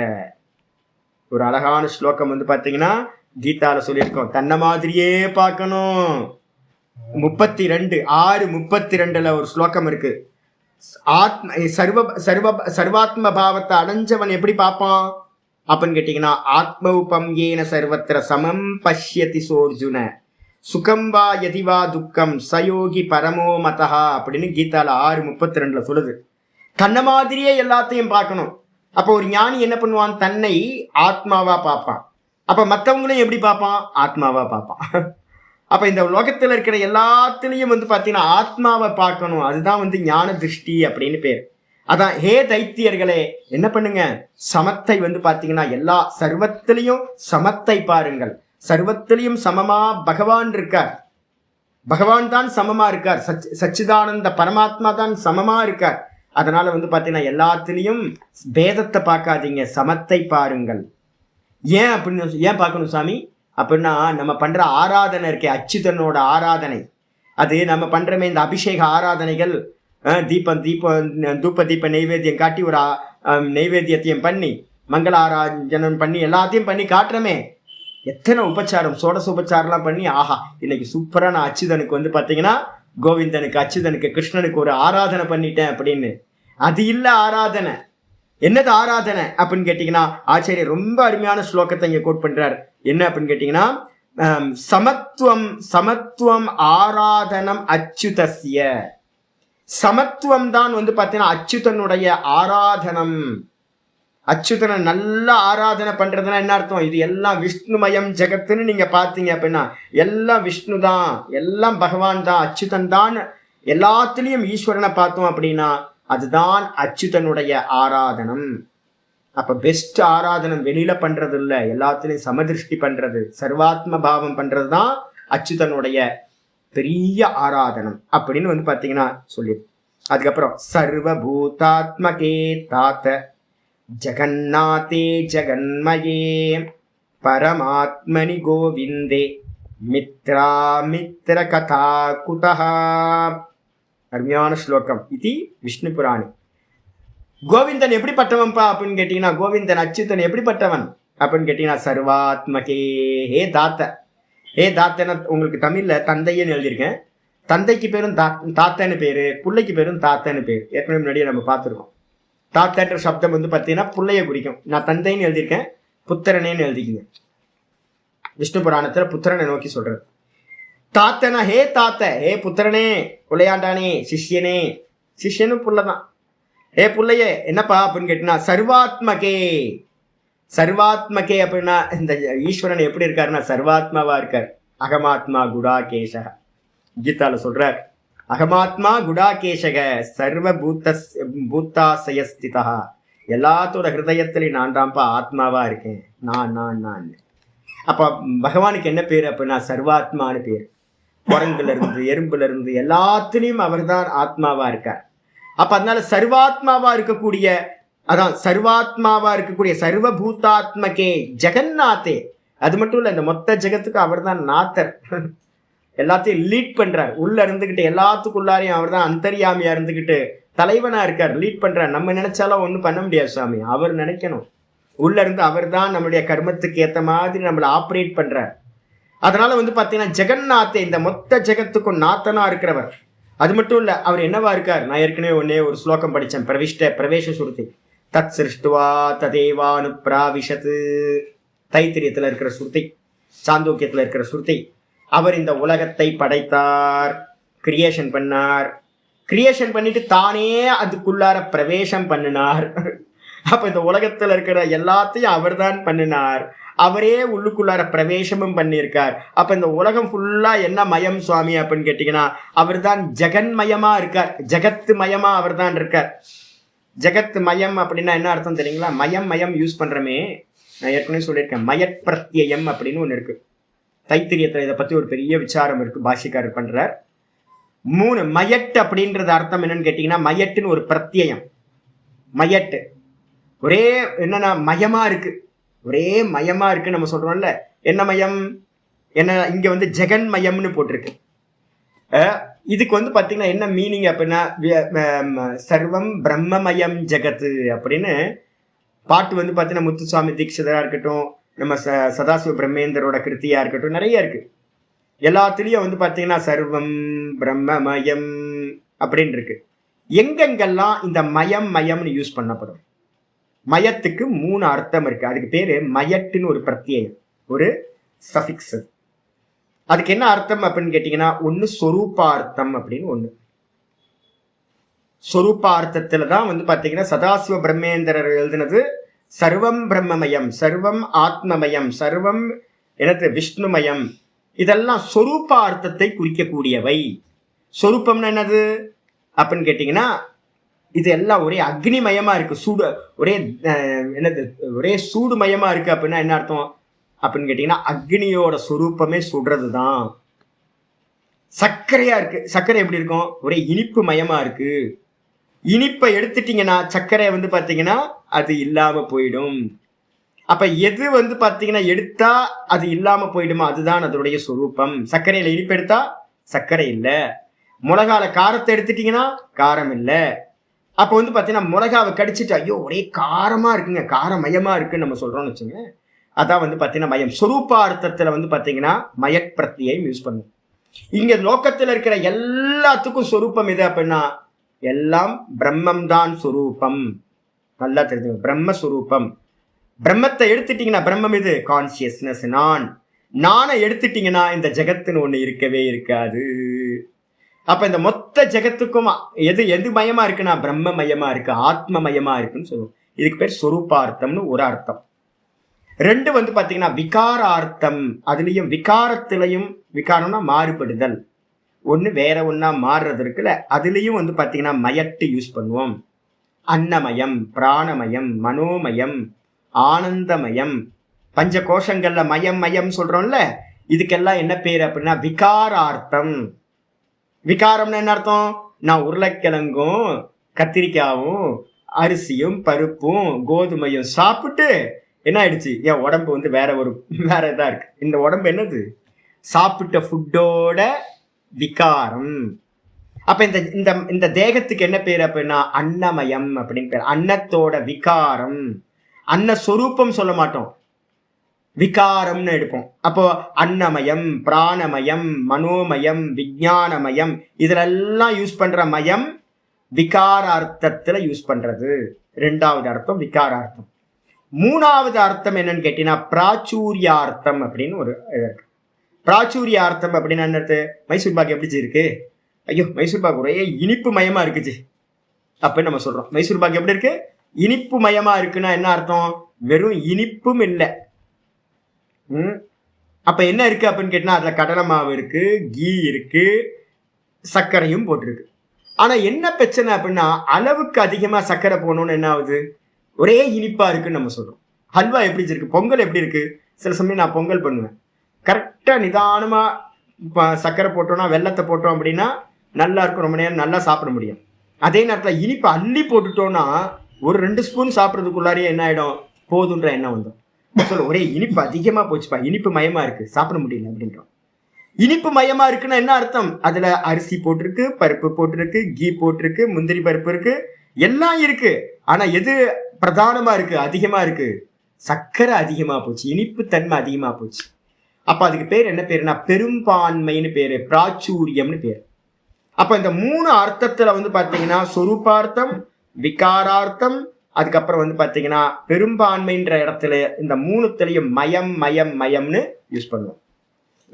ஒரு அழகான ஸ்லோகம் வந்து பாத்தீங்கன்னா கீதால சொல்லியிருக்கோம், தன்னை மாதிரியே பார்க்கணும். 32:6-32 ஒரு ஸ்லோகம் இருக்கு. சர்வாத்ம பாவத்தை அடைஞ்சவன் எப்படி பார்ப்பான் அப்படின்னு கேட்டீங்கன்னா ஆத்ம உபம் ஏன சர்வத்திர சமம் பஷ்யதி சோர்ஜுன சுகம்பா யதிவா துக்கம் சயோகி பரமோ மதஹா அப்படின்னு கீதால 6:32 சொல்லுது. தன்னை மாதிரியே எல்லாத்தையும் பார்க்கணும். அப்போ ஒரு ஞானி என்ன பண்ணுவான்? தன்னை ஆத்மாவா பார்ப்பான். அப்ப மற்றவங்களையும் எப்படி பார்ப்பான்? ஆத்மாவா பார்ப்பான். அப்ப இந்த உலகத்துல இருக்கிற எல்லாத்துலயும் வந்து பாத்தீங்கன்னா ஆத்மாவை பார்க்கணும். அதுதான் வந்து ஞான திருஷ்டி அப்படின்னு பேர். அதான் ஹே தைத்தியர்களே என்ன பண்ணுங்க, சமத்தை வந்து பாத்தீங்கன்னா எல்லா சர்வத்திலையும் சமத்தை பாருங்கள். சர்வத்திலையும் சமமா பகவான் இருக்கார், பகவான் தான் சமமா இருக்கார், சச்சிதானந்த பரமாத்மா தான் சமமா இருக்கார். அதனால வந்து பாத்தீங்கன்னா எல்லாத்திலையும் பேதத்தை பார்க்காதீங்க, சமத்தை பாருங்கள். ஏன் அப்படின்னு ஏன் பார்க்கணும் சாமி அப்படின்னா, நம்ம பண்ற ஆராதனை இருக்கே, அச்சுதனோட ஆராதனை, அது நம்ம பண்றமே இந்த அபிஷேக ஆராதனைகள், தூப தீப நைவேத்தியம் காட்டி ஒரு நைவேத்தியத்தையும் பண்ணி மங்கள ஆராதனம் பண்ணி எல்லாத்தையும் பண்ணி காட்டுறமே, எத்தனை உபச்சாரம், சோடச உபச்சாரம்லாம் பண்ணி ஆஹா இன்னைக்கு சூப்பரா நான் அச்சுதனுக்கு வந்து பாத்தீங்கன்னா கோவிந்தனுக்கு அச்சுதனுக்கு கிருஷ்ணனுக்கு ஒரு ஆராதனை பண்ணிட்டேன் அப்படின்னு. அது இல்ல ஆராதனை. என்னது ஆராதனை அப்படின்னு கேட்டீங்கன்னா ஆச்சாரியர் ரொம்ப அருமையான ஸ்லோகத்தை இங்க கோட் பண்றார். என்ன அப்படின்னு கேட்டீங்கன்னா சமத்துவம் சமத்துவம் ஆராதனம் அச்சுதஸ்ய. சமத்துவம் தான் வந்து பாத்தீங்கன்னா அச்சுதனுடைய ஆராதனம். அச்சுதனை நல்ல ஆராதனை பண்றதுன்னா என்ன அர்த்தம்? இது எல்லாம் விஷ்ணுமயம் ஜெகத்துன்னு நீங்க பாத்தீங்க அப்படின்னா எல்லாம் விஷ்ணு தான், எல்லாம் பகவான் தான், அச்சுதன் தான். எல்லாத்துலயும் ஈஸ்வரனை பார்த்தோம் அப்படின்னா அதுதான் அச்சுதனுடைய ஆராதனம். அப்ப பெஸ்ட் ஆராதனம் வெளியில பண்றது இல்ல, எல்லாத்துலயும் சமதிருஷ்டி பண்றது, சர்வாத்ம பாவம் பண்றதுதான் அச்சுதனுடைய பெரிய ஆராதனம் அப்படின்னு வந்து பாத்தீங்கன்னா சொல்லி. அதுக்கப்புறம் சர்வபூதாத்மகே தாத்த ஜெகநாதே ஜெகன்மயே பரமாத்மனி கோவிந்தே மித்ரா மித்ர கதா குதஹா. அருமையான ஸ்லோகம். இது விஷ்ணு புராணி. கோவிந்தன் எப்படிப்பட்டவன்பா அப்படின்னு கேட்டீங்கன்னா, கோவிந்தன் அச்சுத்தன் எப்படிப்பட்டவன் அப்படின்னு கேட்டீங்கன்னா, சர்வாத்மகே ஹே தாத்த. ஹே தாத்தன உங்களுக்கு தமிழ்ல தந்தைன்னு எழுதியிருக்கேன். தந்தைக்கு பேரும் தாத்தன்னு பேரு, பிள்ளைக்கு பேரும் தாத்தன்னு பேர். ஏற்கனவே முன்னாடியே நம்ம பார்த்துருக்கோம். தாத்தன்ற சப்தம் வந்து பார்த்தீங்கன்னா பிள்ளைய குறிக்கும். நான் தந்தைன்னு எழுதியிருக்கேன், புத்திரனேன்னு எழுதிக்கிங்க. விஷ்ணு புராணத்துல புத்திரனை நோக்கி சொல்றது. தாத்தனா ஹே தாத்த, ஹே புத்திரனே, புள்ளையாண்டானே, சிஷ்யனே. சிஷ்யனும் புள்ளதான். ஹே புள்ளையே என்னப்பா அப்படின்னு கேட்டீங்கன்னா, சர்வாத்மகே. சர்வாத்மகே அப்படின்னா இந்த ஈஸ்வரன் எப்படி இருக்காருன்னா சர்வாத்மாவா இருக்கார். அகமாத்மா குடாகேஷ. கீதால சொல்றார், அகமாத்மா குடாகேஷக சர்வ பூத்தாசயஸ்திதா. எல்லாத்தோட ஹிருதயத்திலையும் நான் தான்ப்பா ஆத்மாவா இருக்கேன். நான். அப்ப பகவானுக்கு என்ன பேர் அப்படின்னா சர்வாத்மான்னு பேர். குரங்குல இருந்து எறும்புல இருந்து எல்லாத்துலயும் அவர் தான் ஆத்மாவா இருக்கார். அப்ப அதனால சர்வாத்மாவா இருக்கக்கூடிய, அதான் சர்வாத்மாவா இருக்கக்கூடிய சர்வபூதாத்மகே ஜெகநாதே. அது மட்டும் இல்ல, இந்த மொத்த ஜெகத்துக்கு அவர் தான் நாத்தர். எல்லாத்தையும் லீட் பண்றார். உள்ள இருந்துகிட்டு எல்லாத்துக்குள்ளாரையும் அவர் தான் அந்தர்யாமியா இருந்துகிட்டு தலைவனா இருக்கார், லீட் பண்றார். நம்ம நினைச்சாலும் ஒன்றும் பண்ண முடியாது சுவாமி, அவர் நினைக்கணும். உள்ள இருந்து அவர் தான் நம்மளுடைய கர்மத்துக்கு ஏற்ற மாதிரி நம்மளை ஆப்ரேட் பண்றார். அதனால வந்து பார்த்தீங்கன்னா ஜெகநாதே, இந்த மொத்த ஜெகத்துக்கும் நாத்தனா இருக்கிறவர். அது மட்டும் இல்ல, அவர் என்னவா இருக்கார். நான் ஏற்கனவே ஒரு ஸ்லோகம் படித்தேன், பிரவேச சுருதி. தத் சிருஷ்டுவா ததேவானு பிராவிஷத்து. தைத்திரியத்தில் இருக்கிற சுருதி, சாந்தோக்கியத்தில் இருக்கிற சுருதி. அவர் இந்த உலகத்தை படைத்தார், கிரியேஷன் பண்ணார். கிரியேஷன் பண்ணிட்டு தானே அதுக்குள்ளார பிரவேசம் பண்ணினார். அப்ப இந்த உலகத்துல இருக்கிற எல்லாத்தையும் அவர் தான் பண்ணினார். அவரே உள்ளுக்குள்ளார பிரவேசமும் பண்ணியிருக்கார். அப்ப இந்த உலகம் ஃபுல்லா என்ன மயம் சுவாமி அப்படின்னு கேட்டீங்கன்னா, அவர் தான் ஜெகன்மயமா இருக்கார். ஜெகத்து மயமா அவர் தான் இருக்கார். ஜெகத் மயம் அப்படின்னா என்ன அர்த்தம் தெரியுங்களா? மயம் யூஸ் பண்றமே, நான் ஏற்கனவே சொல்லியிருக்கேன், மயட் பிரத்யம் அப்படின்னு ஒன்று இருக்கு. தைத்திரியத்தில் இதை பத்தி ஒரு பெரிய விசாரம் இருக்கு, பாஷிக்காரர் பண்றார். 3 மயட் அப்படின்றது அர்த்தம் என்னன்னு கேட்டீங்கன்னா, மயட்டுன்னு ஒரு பிரத்யம். மயட்டு ஒரே என்னன்னா மயமா இருக்கு, ஒரே மயமா இருக்கு நம்ம சொல்றோம்ல. என்ன மயம்? என்ன இங்க வந்து ஜெகன்மயம்னு போட்டிருக்கு. இதுக்கு வந்து பாத்தீங்கன்னா என்ன மீனிங் அப்படின்னா, சர்வம் பிரம்மமயம் ஜெகத்து அப்படின்னு பாட்டு வந்து பாத்தீங்கன்னா முத்துசுவாமி தீட்சிதரா இருக்கட்டும், நம்ம சதாசிவ பிரம்மேந்தரோட கிருத்தியா இருக்கட்டும், நிறைய இருக்கு. எல்லாத்துலயும் வந்து பாத்தீங்கன்னா சர்வம் பிரம்மமயம் அப்படின்னு இருக்கு. எங்கெங்கெல்லாம் இந்த மயம்னு யூஸ் பண்ணப்படும், மயத்துக்கு 3 அர்த்தம் இருக்கு. அதுக்கு பேரு மயட்டுன்னு ஒரு பிரத்யம், ஒரு சஃபிக்ஸ். அதுக்கு என்ன அர்த்தம் அப்படின்னு கேட்டீங்கன்னா, ஒண்ணு சொரூபார்த்தம் அப்படின்னு ஒண்ணு. சொரூபார்த்தத்துல தான் வந்து பாத்தீங்கன்னா சதாசிவ பிரம்மேந்திரர் எழுதினது சர்வம் பிரம்மமயம், சர்வம் ஆத்மமயம், சர்வம் எனது விஷ்ணுமயம். இதெல்லாம் சொரூபார்த்தத்தை குறிக்கக்கூடியவை. சொரூபம்னு என்னது அப்படின்னு கேட்டீங்கன்னா, இது எல்லாம் ஒரே அக்னிமயமா இருக்கு, சூடு, ஒரே என்னது, ஒரே சூடுமயமா இருக்கு. அப்படின்னா என்ன அர்த்தம் அப்படின்னு கேட்டீங்கன்னா, அக்னியோட சொரூப்பமே சுடுறது தான். சர்க்கரையா இருக்கு, சர்க்கரை எப்படி இருக்கும்? ஒரே இனிப்பு மயமா இருக்கு. இனிப்பை எடுத்துட்டீங்கன்னா சர்க்கரை வந்து பாத்தீங்கன்னா அது இல்லாம போயிடும். அப்ப எது வந்து பாத்தீங்கன்னா எடுத்தா அது இல்லாம போயிடுமோ அதுதான் அதனுடைய சொரூபம். சர்க்கரையில இனிப்பு எடுத்தா சர்க்கரை இல்ல. மிளகால காரத்தை எடுத்துட்டீங்கன்னா காரம் இல்ல. அப்ப வந்து பாத்தீங்கன்னா மிளகாவை கடிச்சிட்டு ஐயோ ஒரே காரமா இருக்குங்க, காரமயமா இருக்குன்னு நம்ம சொல்றோம்னு வச்சுங்க, அதான் வந்து பாத்தீங்கன்னா மயம். சொரூபார்த்தத்துல வந்து பாத்தீங்கன்னா மயக் பிரத்யம் யூஸ் பண்ணும். இங்க லோக்கத்துல இருக்கிற எல்லாத்துக்கும் சொரூபம் எது அப்படின்னா, எல்லாம் பிரம்மம் தான் சொரூபம். நல்லா தெரிஞ்சுங்க, பிரம்மஸ்வரூபம். பிரம்மத்தை எடுத்துட்டீங்கன்னா பிரம்மம் இது கான்சியஸ்னஸ், நானை எடுத்துட்டீங்கன்னா இந்த ஜெகத்துன்னு ஒண்ணு இருக்கவே இருக்காது. அப்ப இந்த மொத்த ஜெகத்துக்கும் எது மயமா இருக்குன்னா பிரம்ம மயமா இருக்கு, ஆத்ம மயமா இருக்குன்னு சொல்லுவோம். இதுக்கு பேர் சொரூபார்த்தம்னு ஒரு அர்த்தம். 2 வந்து பாத்தீங்கன்னா விகாரார்த்தம். அதுலயும் விகாரத்திலையும், விகாரம்னா மாறுபடுதல், ஒண்ணு வேற ஒன்னா மாறுறது இருக்குல்ல, அதுலயும் வந்து பாத்தீங்கன்னா மயட்டு யூஸ் பண்ணுவோம். அன்னமயம், பிராணமயம், மனோமயம், ஆனந்தமயம், பஞ்ச கோஷங்கள்ல மயம் சொல்றோம்ல, இதுக்கெல்லாம் என்ன பேர் அப்படின்னா விகாரார்த்தம். விகாரம்னு என்ன அர்த்தம்? நான் உருளைக்கிழங்கும் கத்திரிக்காயும் அரிசியும் பருப்பும் கோதுமையும் சாப்பிட்டு என்ன ஆயிடுச்சு, என் உடம்பு வந்து வேற இதா இருக்கு. இந்த உடம்பு என்னது, சாப்பிட்ட ஃபுட்டோட விகாரம். அப்ப இந்த இந்த இந்த தேகத்துக்கு என்ன பேர் அப்படின்னா அன்னமயம் அப்படின்னு பேர். அன்னத்தோட விகாரம். அன்னஸ்வரூபம் சொல்ல மாட்டோம், விகாரம்னு எடுப்போம். அப்போ அன்னமயம், பிராணமயம், மனோமயம், விஞ்ஞானமயம், இதுலெல்லாம் யூஸ் பண்ற மயம் விகாரார்த்தத்துல யூஸ் பண்றது. ரெண்டாவது அர்த்தம் விகாரார்த்தம். மூணாவது அர்த்தம் என்னன்னு கேட்டீங்கன்னா பிராச்சூரியார்த்தம் அப்படின்னு ஒரு இருக்கு. பிராச்சூரியார்த்தம் அப்படின்னு என்னது, மைசூர் பாக் எப்படி இருக்கு, ஐயோ மைசூர் பாக் ஒரே இனிப்பு மயமா இருக்குச்சு அப்படின்னு நம்ம சொல்றோம். மைசூர் பாக் எப்படி இருக்கு, இனிப்பு மயமா இருக்குன்னா என்ன அர்த்தம், வெறும் இனிப்பும் இல்லை. அப்ப என்ன இருக்கு அப்படின்னு கேட்டா அதுல கடலை மாவு இருக்கு, கீ இருக்கு, சர்க்கரையும் போட்டிருக்கு. ஆனா என்ன பிரச்சனை அப்படின்னா அளவுக்கு அதிகமா சர்க்கரை போகணும்னு என்ன ஆகுது, ஒரே இனிப்பா இருக்குன்னு நம்ம சொல்றோம். ஹல்வா எப்படி இருக்கு, பொங்கல் எப்படி இருக்கு, சில சமயம் நான் பொங்கல் பண்ணுவேன், கரெக்டா நிதானமா சர்க்கரை போட்டோம்னா வெள்ளத்தை போட்டோம் அப்படின்னா நல்லா இருக்கும், ரொம்ப நேரம் நல்லா சாப்பிட முடியும். அதே நேரத்தில் இனிப்பு அள்ளி போட்டுட்டோம்னா ஒரு 2 ஸ்பூன் சாப்பிட்றதுக்குள்ளாரியே என்ன ஆயிடும், போதுன்ற எண்ணம் வந்துடும். சொல்ல ஒரே இனிப்பு அதிகமா போச்சுப்பா, இனிப்பு மயமா இருக்கு, சாப்பிட முடியல அப்படின்றோம். இனிப்பு மயமா இருக்குன்னா என்ன அர்த்தம், அதுல அரிசி போட்டிருக்கு, பருப்பு போட்டிருக்கு, கீ போட்டிருக்கு, முந்திரி பருப்பு இருக்கு, எல்லாம் இருக்கு. ஆனா எது பிரதானமா இருக்கு, அதிகமா இருக்கு, சர்க்கரை அதிகமா போச்சு, இனிப்பு தன்மை அதிகமா போச்சு. அப்ப அதுக்கு பேர் என்ன பேருனா பெரும்பான்மைன்னு பேரு, பிராச்சூரியம்னு பேரு. அப்ப இந்த 3 அர்த்தத்துல வந்து பாத்தீங்கன்னா சொரூபார்த்தம், விகாரார்த்தம், அதுக்கப்புறம் வந்து பாத்தீங்கன்னா பெரும்பான்மைன்ற இடத்துல இந்த 3த்துலயும் மயம் மயம் மயம்னு யூஸ் பண்ணுவோம்.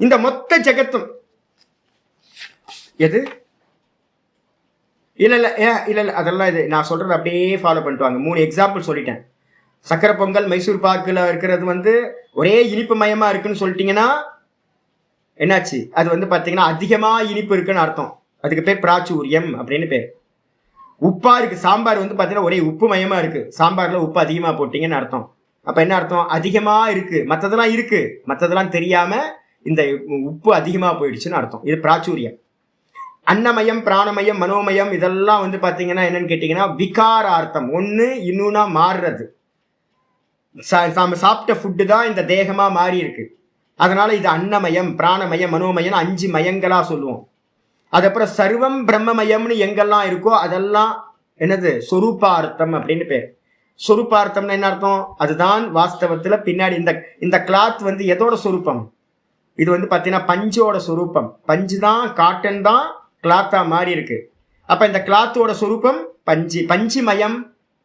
இந்த மொத்த ஜெகத்தும் எது இல்ல இல்ல இல்ல அதெல்லாம் இது நான் சொல்றது அப்படியே ஃபாலோ பண்ணிட்டு வாங்க. 3 எக்ஸாம்பிள் சொல்லிட்டேன். சக்கரை பொங்கல் மைசூர் பாக்குல இருக்கிறது வந்து ஒரே இனிப்பு மயமா இருக்குன்னு சொல்லிட்டீங்கன்னா என்னாச்சு, அது வந்து பாத்தீங்கன்னா அதிகமா இனிப்பு இருக்குன்னு அர்த்தம். அதுக்கு பேர் பிராச்சூரியம் அப்படின்னு பேர். உப்பா இருக்கு சாம்பார் வந்து பாத்தீங்கன்னா ஒரே உப்பு மயமா இருக்கு, சாம்பார்ல உப்பு அதிகமா போட்டீங்கன்னு அர்த்தம். அப்ப என்ன அர்த்தம், அதிகமா இருக்கு, மற்றதெல்லாம் இருக்கு, மற்றதெல்லாம் தெரியாம இந்த உப்பு அதிகமா போயிடுச்சுன்னு அர்த்தம். இது பிராச்சூரியம். அன்னமயம், பிராணமயம், மனோமயம் இதெல்லாம் வந்து பாத்தீங்கன்னா என்னன்னு கேட்டீங்கன்னா விகாரார்த்தம். ஒண்ணு இன்னொன்னா மாறுறது. நாம சாப்பிட்ட ஃபுட்டு தான் இந்த தேகமா மாறி இருக்கு, அதனால இது அன்னமயம், பிராணமயம், மனோமயம் 5 மயங்களா சொல்லுவோம். அதுக்கப்புறம் சர்வம் பிரம்மமயம்னு எங்கெல்லாம் இருக்கோ அதெல்லாம் என்னது சொரூபார்த்தம் அப்படின்னு பேர். சொரூபார்த்தம்னு என்ன அர்த்தம், அதுதான் வாஸ்தவத்துல பின்னாடி இந்த கிளாத் வந்து எதோட சொரூபம், இது வந்து பாத்தீங்கன்னா பஞ்சோட சொரூபம். பஞ்சு தான், காட்டன் தான் கிளாத்தா மாறி இருக்கு. அப்ப இந்த கிளாத்தோட சொரூபம் பஞ்சு, பஞ்சுமயம்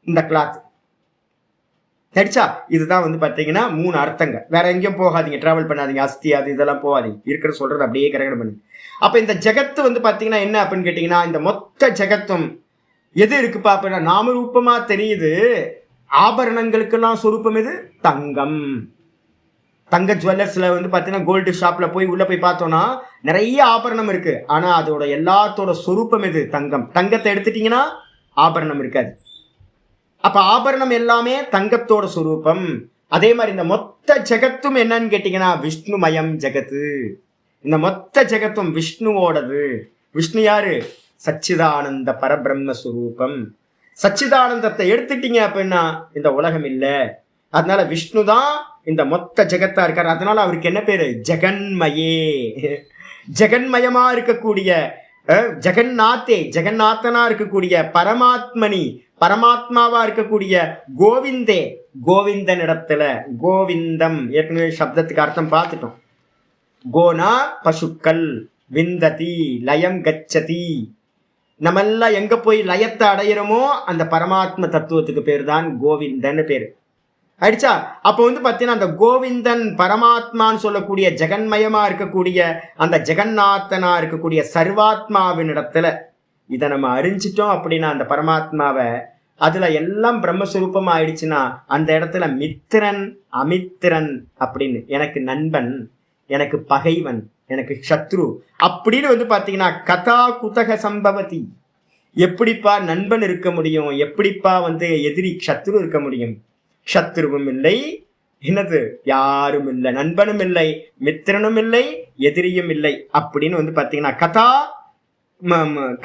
இந்த கிளாத். தெரிச்சா, இதுதான் வந்து பாத்தீங்கன்னா 3 அர்த்தங்க. வேற எங்கேயும் போகாதீங்க, டிராவல் பண்ணாதீங்க, அஸ்தி அது இதெல்லாம் போகாதீங்க, இருக்கிற சொல்றது அப்படியே கரெக்ட் பண்ணு. அப்ப இந்த ஜெகத்து வந்து பாத்தீங்கன்னா என்ன அப்படின்னு கேட்டீங்கன்னா இந்த மொத்த ஜெகத்தும் எது இருக்குப்பா அப்படின்னா நாமரூபமா தெரியுது. ஆபரணங்களுக்கெல்லாம் சொரூபம் எது, தங்கம். தங்க ஜுவல்லர்ஸ்ல வந்து பாத்தீங்கன்னா கோல்டு ஷாப்ல போய் உள்ள போய் பார்த்தோம்னா நிறைய ஆபரணம் இருக்கு, ஆனா அதோட எல்லாத்தோட சொரூபம் எது, தங்கம். தங்கத்தை எடுத்துட்டீங்கன்னா ஆபரணம் இருக்காது. அப்ப ஆபரணம் எல்லாமே தங்கத்தோட சொரூபம். அதே மாதிரி இந்த மொத்த ஜெகத்தும் என்னன்னு கேட்டீங்கன்னா விஷ்ணுமயம் ஜெகத்து. இந்த மொத்த ஜெகத்தும் விஷ்ணுவோடது. விஷ்ணு யாரு, சச்சிதானந்த பரபிரம்ம சுரூபம். சச்சிதானந்தத்தை எடுத்துட்டீங்க அப்படின்னா இந்த உலகம் இல்லை. அதனால விஷ்ணு தான் இந்த மொத்த ஜெகத்தா இருக்காரு. அதனால அவருக்கு என்ன பேரு, ஜெகன்மயே. ஜெகன்மயமா இருக்கக்கூடிய ஜெகநாத்தே, ஜெகநாதனா இருக்கக்கூடிய பரமாத்மனி, பரமாத்மாவா இருக்கக்கூடிய கோவிந்தே, கோவிந்தன் இடத்துல கோவிந்தம். ஏற்கனவே சப்தத்துக்கு அர்த்தம் பார்த்துட்டோம். கோனா பசுக்கள், விந்ததி லயம் கச்சதி. நம்மெல்லாம் எங்க போய் லயத்தை அடையிறோமோ அந்த பரமாத்ம தத்துவத்துக்கு பேர் தான் கோவிந்தன் பேரு. ஆயிடுச்சா? அப்போ வந்து பாத்தீங்கன்னா அந்த கோவிந்தன் பரமாத்மான்னு சொல்லக்கூடிய ஜெகன்மயமா இருக்கக்கூடிய அந்த ஜெகநாதனா இருக்கக்கூடிய சர்வாத்மாவின் இடத்துல இதை நம்ம அறிஞ்சிட்டோம் அப்படின்னா அந்த பரமாத்மாவை, அதுல எல்லாம் பிரம்மஸ்வரூபமா ஆயிடுச்சுன்னா அந்த இடத்துல மித்திரன் அமித்திரன் அப்படின்னு, எனக்கு நண்பன், எனக்கு பகைவன், எனக்கு சத்ரு அப்படின்னு வந்து பாத்தீங்கன்னா கதா குதக சம்பவதி. எப்படிப்பா நண்பன் இருக்க முடியும், எப்படிப்பா வந்து எதிரி சத்ரு இருக்க முடியும்? சத்ருவும் இல்லை, என்னது யாரும் இல்லை, நண்பனும் இல்லை, மித்திரனும் இல்லை, எதிரியும் இல்லை அப்படின்னு வந்து பாத்தீங்கன்னா கதா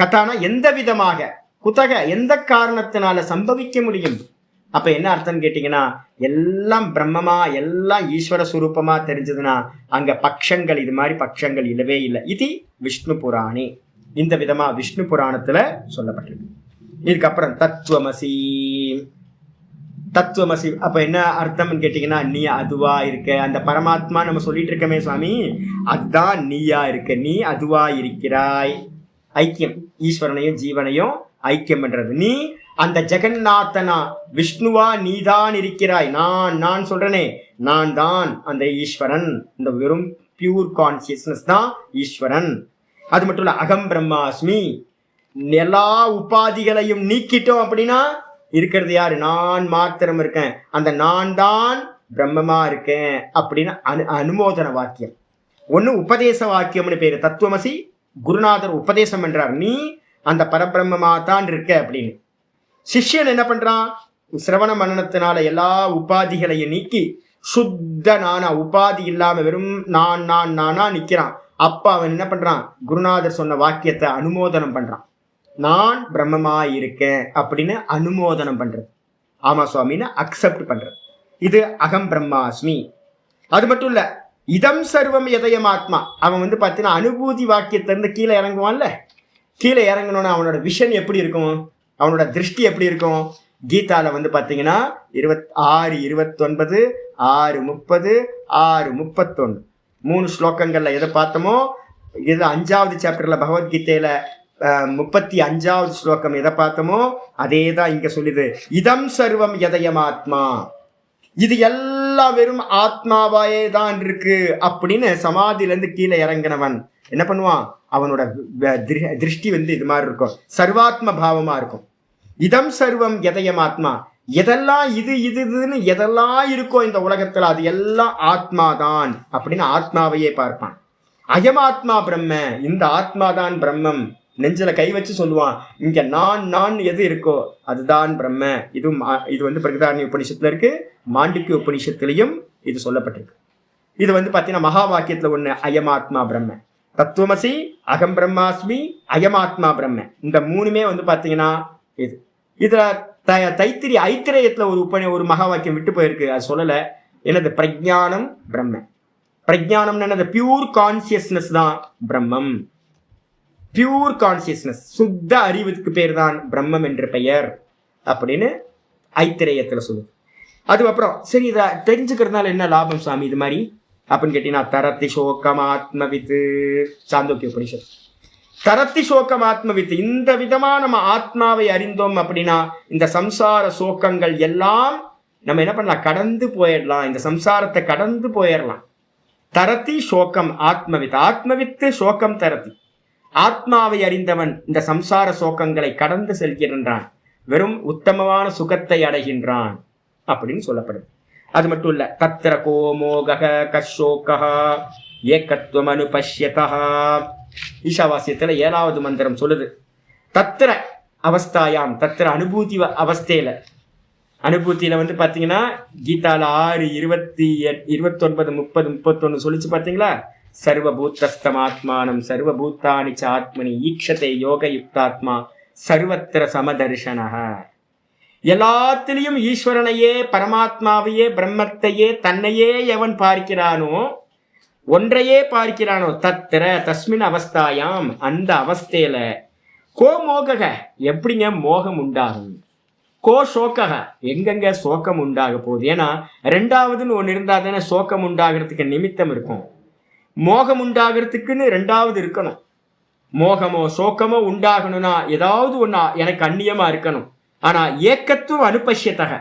கதானா எந்த விதமாக, குத்தக எந்த காரணத்தினால சம்பவிக்க முடியும். அப்ப என்ன அர்த்தம் கேட்டீங்கன்னா, எல்லாம் பிரம்மமா எல்லாம் ஈஸ்வர சுரூபமா தெரிஞ்சதுன்னா அங்க பக்ஷங்கள் இது மாதிரி பக்ஷங்கள் இல்லவே இல்லை. இது விஷ்ணு புராணே, இந்த விதமா விஷ்ணு புராணத்துல சொல்லப்பட்டிருக்கு. இதுக்கப்புறம் தத்துவமசி. தத்துவமசி அப்ப என்ன அர்த்தம்னு கேட்டீங்கன்னா, நீ அதுவா இருக்க, அந்த பரமாத்மா நம்ம சொல்லிட்டு இருக்கமே சுவாமி, அதுதான் நீயா இருக்க, நீ அதுவா இருக்கிறாய். ஐக்கியம், ஈஸ்வரனையும் ஜீவனையும் ஐக்கியம் பண்றது. நீ அந்த ஜெகநாதனா விஷ்ணுவா நீதான் இருக்கிறாய். நான் சொல்றேனே, நான் தான் அந்த ஈஸ்வரன். இந்த வெறும் பியூர் கான்சியஸ்னஸ் தான் ஈஸ்வரன். அது மட்டும் இல்ல, அகம் பிரம்மாஸ்மி. எல்லா உபாதிகளையும் நீக்கிட்டோம் அப்படின்னா இருக்கிறது யாரு? நான் மாத்திரம் இருக்கேன். அந்த நான் தான் பிரம்மமா இருக்கேன் அப்படின்னு அனுமோதன வாக்கியம். ஒண்ணு உபதேச வாக்கியம்னு பேரு. தத்துவமசி குருநாதர் உபதேசம் பண்றார், நீ அந்த பரபிரம்மமா தான் இருக்க அப்படின்னு. சிஷ்யன் என்ன பண்றான்? சிரவண மனனத்தினால எல்லா உபாதிகளையும் நீக்கி சுத்த நானா, உபாதி இல்லாம வெறும் நான் நான் நானா நிக்கிறான். அப்ப அவன் என்ன பண்றான்? குருநாதர் சொன்ன வாக்கியத்தை அனுமோதனம் பண்றான். நான் பிரம்மமா இருக்கேன் அப்படின்னு அனுமோதனம் பண்றது, ஆமா சுவாமின்னு அக்செப்ட் பண்றது. இது அகம் பிரம்மாஸ்மி. அது மட்டும் இல்ல, இதம் சர்வம் எதயம் ஆத்மா. அவன் பாத்தீங்கன்னா அனுபூதி வாக்கியத்திலிருந்து கீழே இறங்குவான்ல, கீழே இறங்கணும்னா அவனோட விஷன் எப்படி இருக்கும், அவனோட திருஷ்டி எப்படி இருக்கும்? கீதால பாத்தீங்கன்னா 26, 29, 6:30, 6:31 3 ஸ்லோகங்கள்ல எதை பார்த்தோமோ, இது 5வது சாப்டர்ல பகவத்கீதையில 35வது ஸ்லோகம் எதை பார்த்தோமோ அதே தான் இங்க சொல்லுது. இதம் சர்வம் எதயம் ஆத்மா, இது எல்லாம் வெறும் ஆத்மாவாயே தான் இருக்கு அப்படின்னு சமாதியிலேருந்து கீழே இறங்கினவன் என்ன பண்ணுவான்? அவனோட திருஷ்டி இது மாதிரி இருக்கும், சர்வாத்ம பாவமா இருக்கும். இதம் சர்வம் எதயம் ஆத்மா, எதெல்லாம் இதுன்னு எதெல்லாம் இருக்கோ இந்த உலகத்துல அது எல்லாம் ஆத்மாதான் அப்படின்னு ஆத்மாவையே பார்ப்பான். அயமாத்மா பிரம்ம, இந்த ஆத்மாதான் பிரம்மம். நெஞ்சில கை வச்சு சொல்லுவான், இங்க நான் எது இருக்கோ அதுதான் பிரம்ம. இது பிரகதாரண்ய உபனிஷத்துல இருக்கு, மாண்டிக்ய உபனிஷத்துலயும் இது சொல்லப்பட்டிருக்கு. இது பாத்தீங்கன்னா மகா வாக்கியத்துல ஒண்ணு, அயமாத்மா பிரம்ம. தத்துவமசி, அகம் பிரம்மாஸ்மி, அயமாத்மா பிரம்ம. இந்த 3மே பாத்தீங்கன்னா இதுல தைத்திரி ஐத்திரேயத்துல ஒரு மகா வாக்கியம் விட்டு போயிருக்கு, அது சொல்லல. என்னது? பிரஜானம் பிரம்ம. பிரஜானம் என்னது? பியூர் கான்சியஸ்னஸ் தான் பிரம்மம். பியூர் கான்சியஸ்னஸ், சுத்த அறிவுக்கு பேர் தான் பிரம்மம் என்று பெயர் அப்படின்னு ஐத்திரேயத்துல சொல்லுது. அதுக்கப்புறம் சரி, இதை தெரிஞ்சுக்கிறதுனால என்ன லாபம் சாமி இது மாதிரி அப்படின்னு கேட்டீங்கன்னா, தரத்தி சோகம் ஆத்மவித்து, சாந்தோக்கிய உபனிஷத். தரத்தி சோகம் ஆத்மவித்து, இந்த விதமா நம்ம ஆத்மாவை அறிந்தோம் அப்படின்னா இந்த சம்சார சோகங்கள் எல்லாம் நம்ம என்ன பண்ணலாம்? கடந்து போயிடலாம், இந்த சம்சாரத்தை கடந்து போயிடலாம். தரத்தி சோகம் ஆத்மவித், ஆத்மவித்து சோகம் தரத்தி. ஆத்மாவை அறிந்தவன் இந்த சம்சார சோகங்களை கடந்து செல்கின்றான், வெறும் உத்தமமான சுகத்தை அடைகின்றான் அப்படின்னு சொல்லப்படுது. அது மட்டும் இல்ல, தத்ர கோமோக கஷோகா ஏகத்வம் அனுபஷ்யதா. ஈஷாவாசியத்துல 7வது மந்திரம் சொல்லுது, தத்ர அவஸ்தாயாம், தத்ர அனுபூதி அவஸ்தையில. அனுபூத்தியில பாத்தீங்கன்னா கீதால 6, 28, 29, 30, 31 சொல்லிச்சு பாத்தீங்களா? சர்வபூத்தஸ்தமாத்மானம் சர்வபூத்தானி ச ஆத்மனி ஈக்ஷதே யோக யுக்தாத்மா சர்வத்திர சமதர்ஷனஹ. எல்லாத்திலையும் ஈஸ்வரனையே, பரமாத்மாவையே, பிரம்மத்தையே, தன்னையே எவன் பார்க்கிறானோ, ஒன்றையே பார்க்கிறானோ, தத்திர தஸ்மின் அவஸ்தாயாம், அந்த அவஸ்தையில கோ மோக, எப்படிங்க மோகம் உண்டாகும்? கோ சோக, எங்கெங்க சோகம் உண்டாக போகுது? ஏன்னா 2வதுன்னு ஒன்று இருந்தா தானே சோகம் உண்டாகிறதுக்கு நிமித்தம் இருக்கும். மோகம் உண்டாகிறதுக்குன்னு 2வது இருக்கணும். மோகமோ சோகமோ உண்டாகணும்னா ஏதாவது ஒன்னா எனக்கு அந்நியமா இருக்கணும். ஆனா ஏக்கத்துவம் அனுபஷ்யத்தக,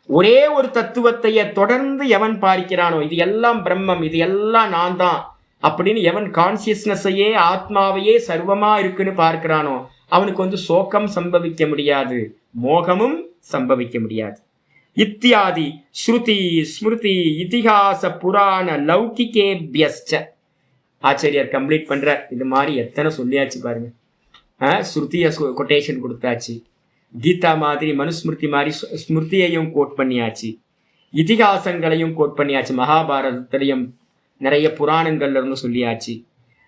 ஒரே ஒரு தத்துவத்தையே தொடர்ந்து எவன் பார்க்கிறானோ, இது எல்லாம் பிரம்மம், இது எல்லாம் நான் தான் அப்படின்னு எவன் கான்சியஸ்னஸையே, ஆத்மாவையே சர்வமா இருக்குன்னு பார்க்கிறானோ அவனுக்கு சோகம் சம்பவிக்க முடியாது, மோகமும் சம்பவிக்க முடியாது. இத்தியாதி ஸ்ருதி ஸ்மிருதி இதிகாச புராண லௌகிகேபியஸ்ச. ஆச்சாரியார் கம்ப்ளீட் பண்ற. இது மாதிரி எத்தனை சொல்லியாச்சு பாருங்க. ஸ்ருதிய கொட்டேஷன் கொடுத்தாச்சு, கீதா மாதிரி மனுஸ்மிருதி மாதிரி ஸ்மிருதியையும் கோட் பண்ணியாச்சு, இதிகாசங்களையும் கோட் பண்ணியாச்சு, மகாபாரதத்திலையும் நிறைய புராணங்கள்ல இருந்து சொல்லியாச்சு.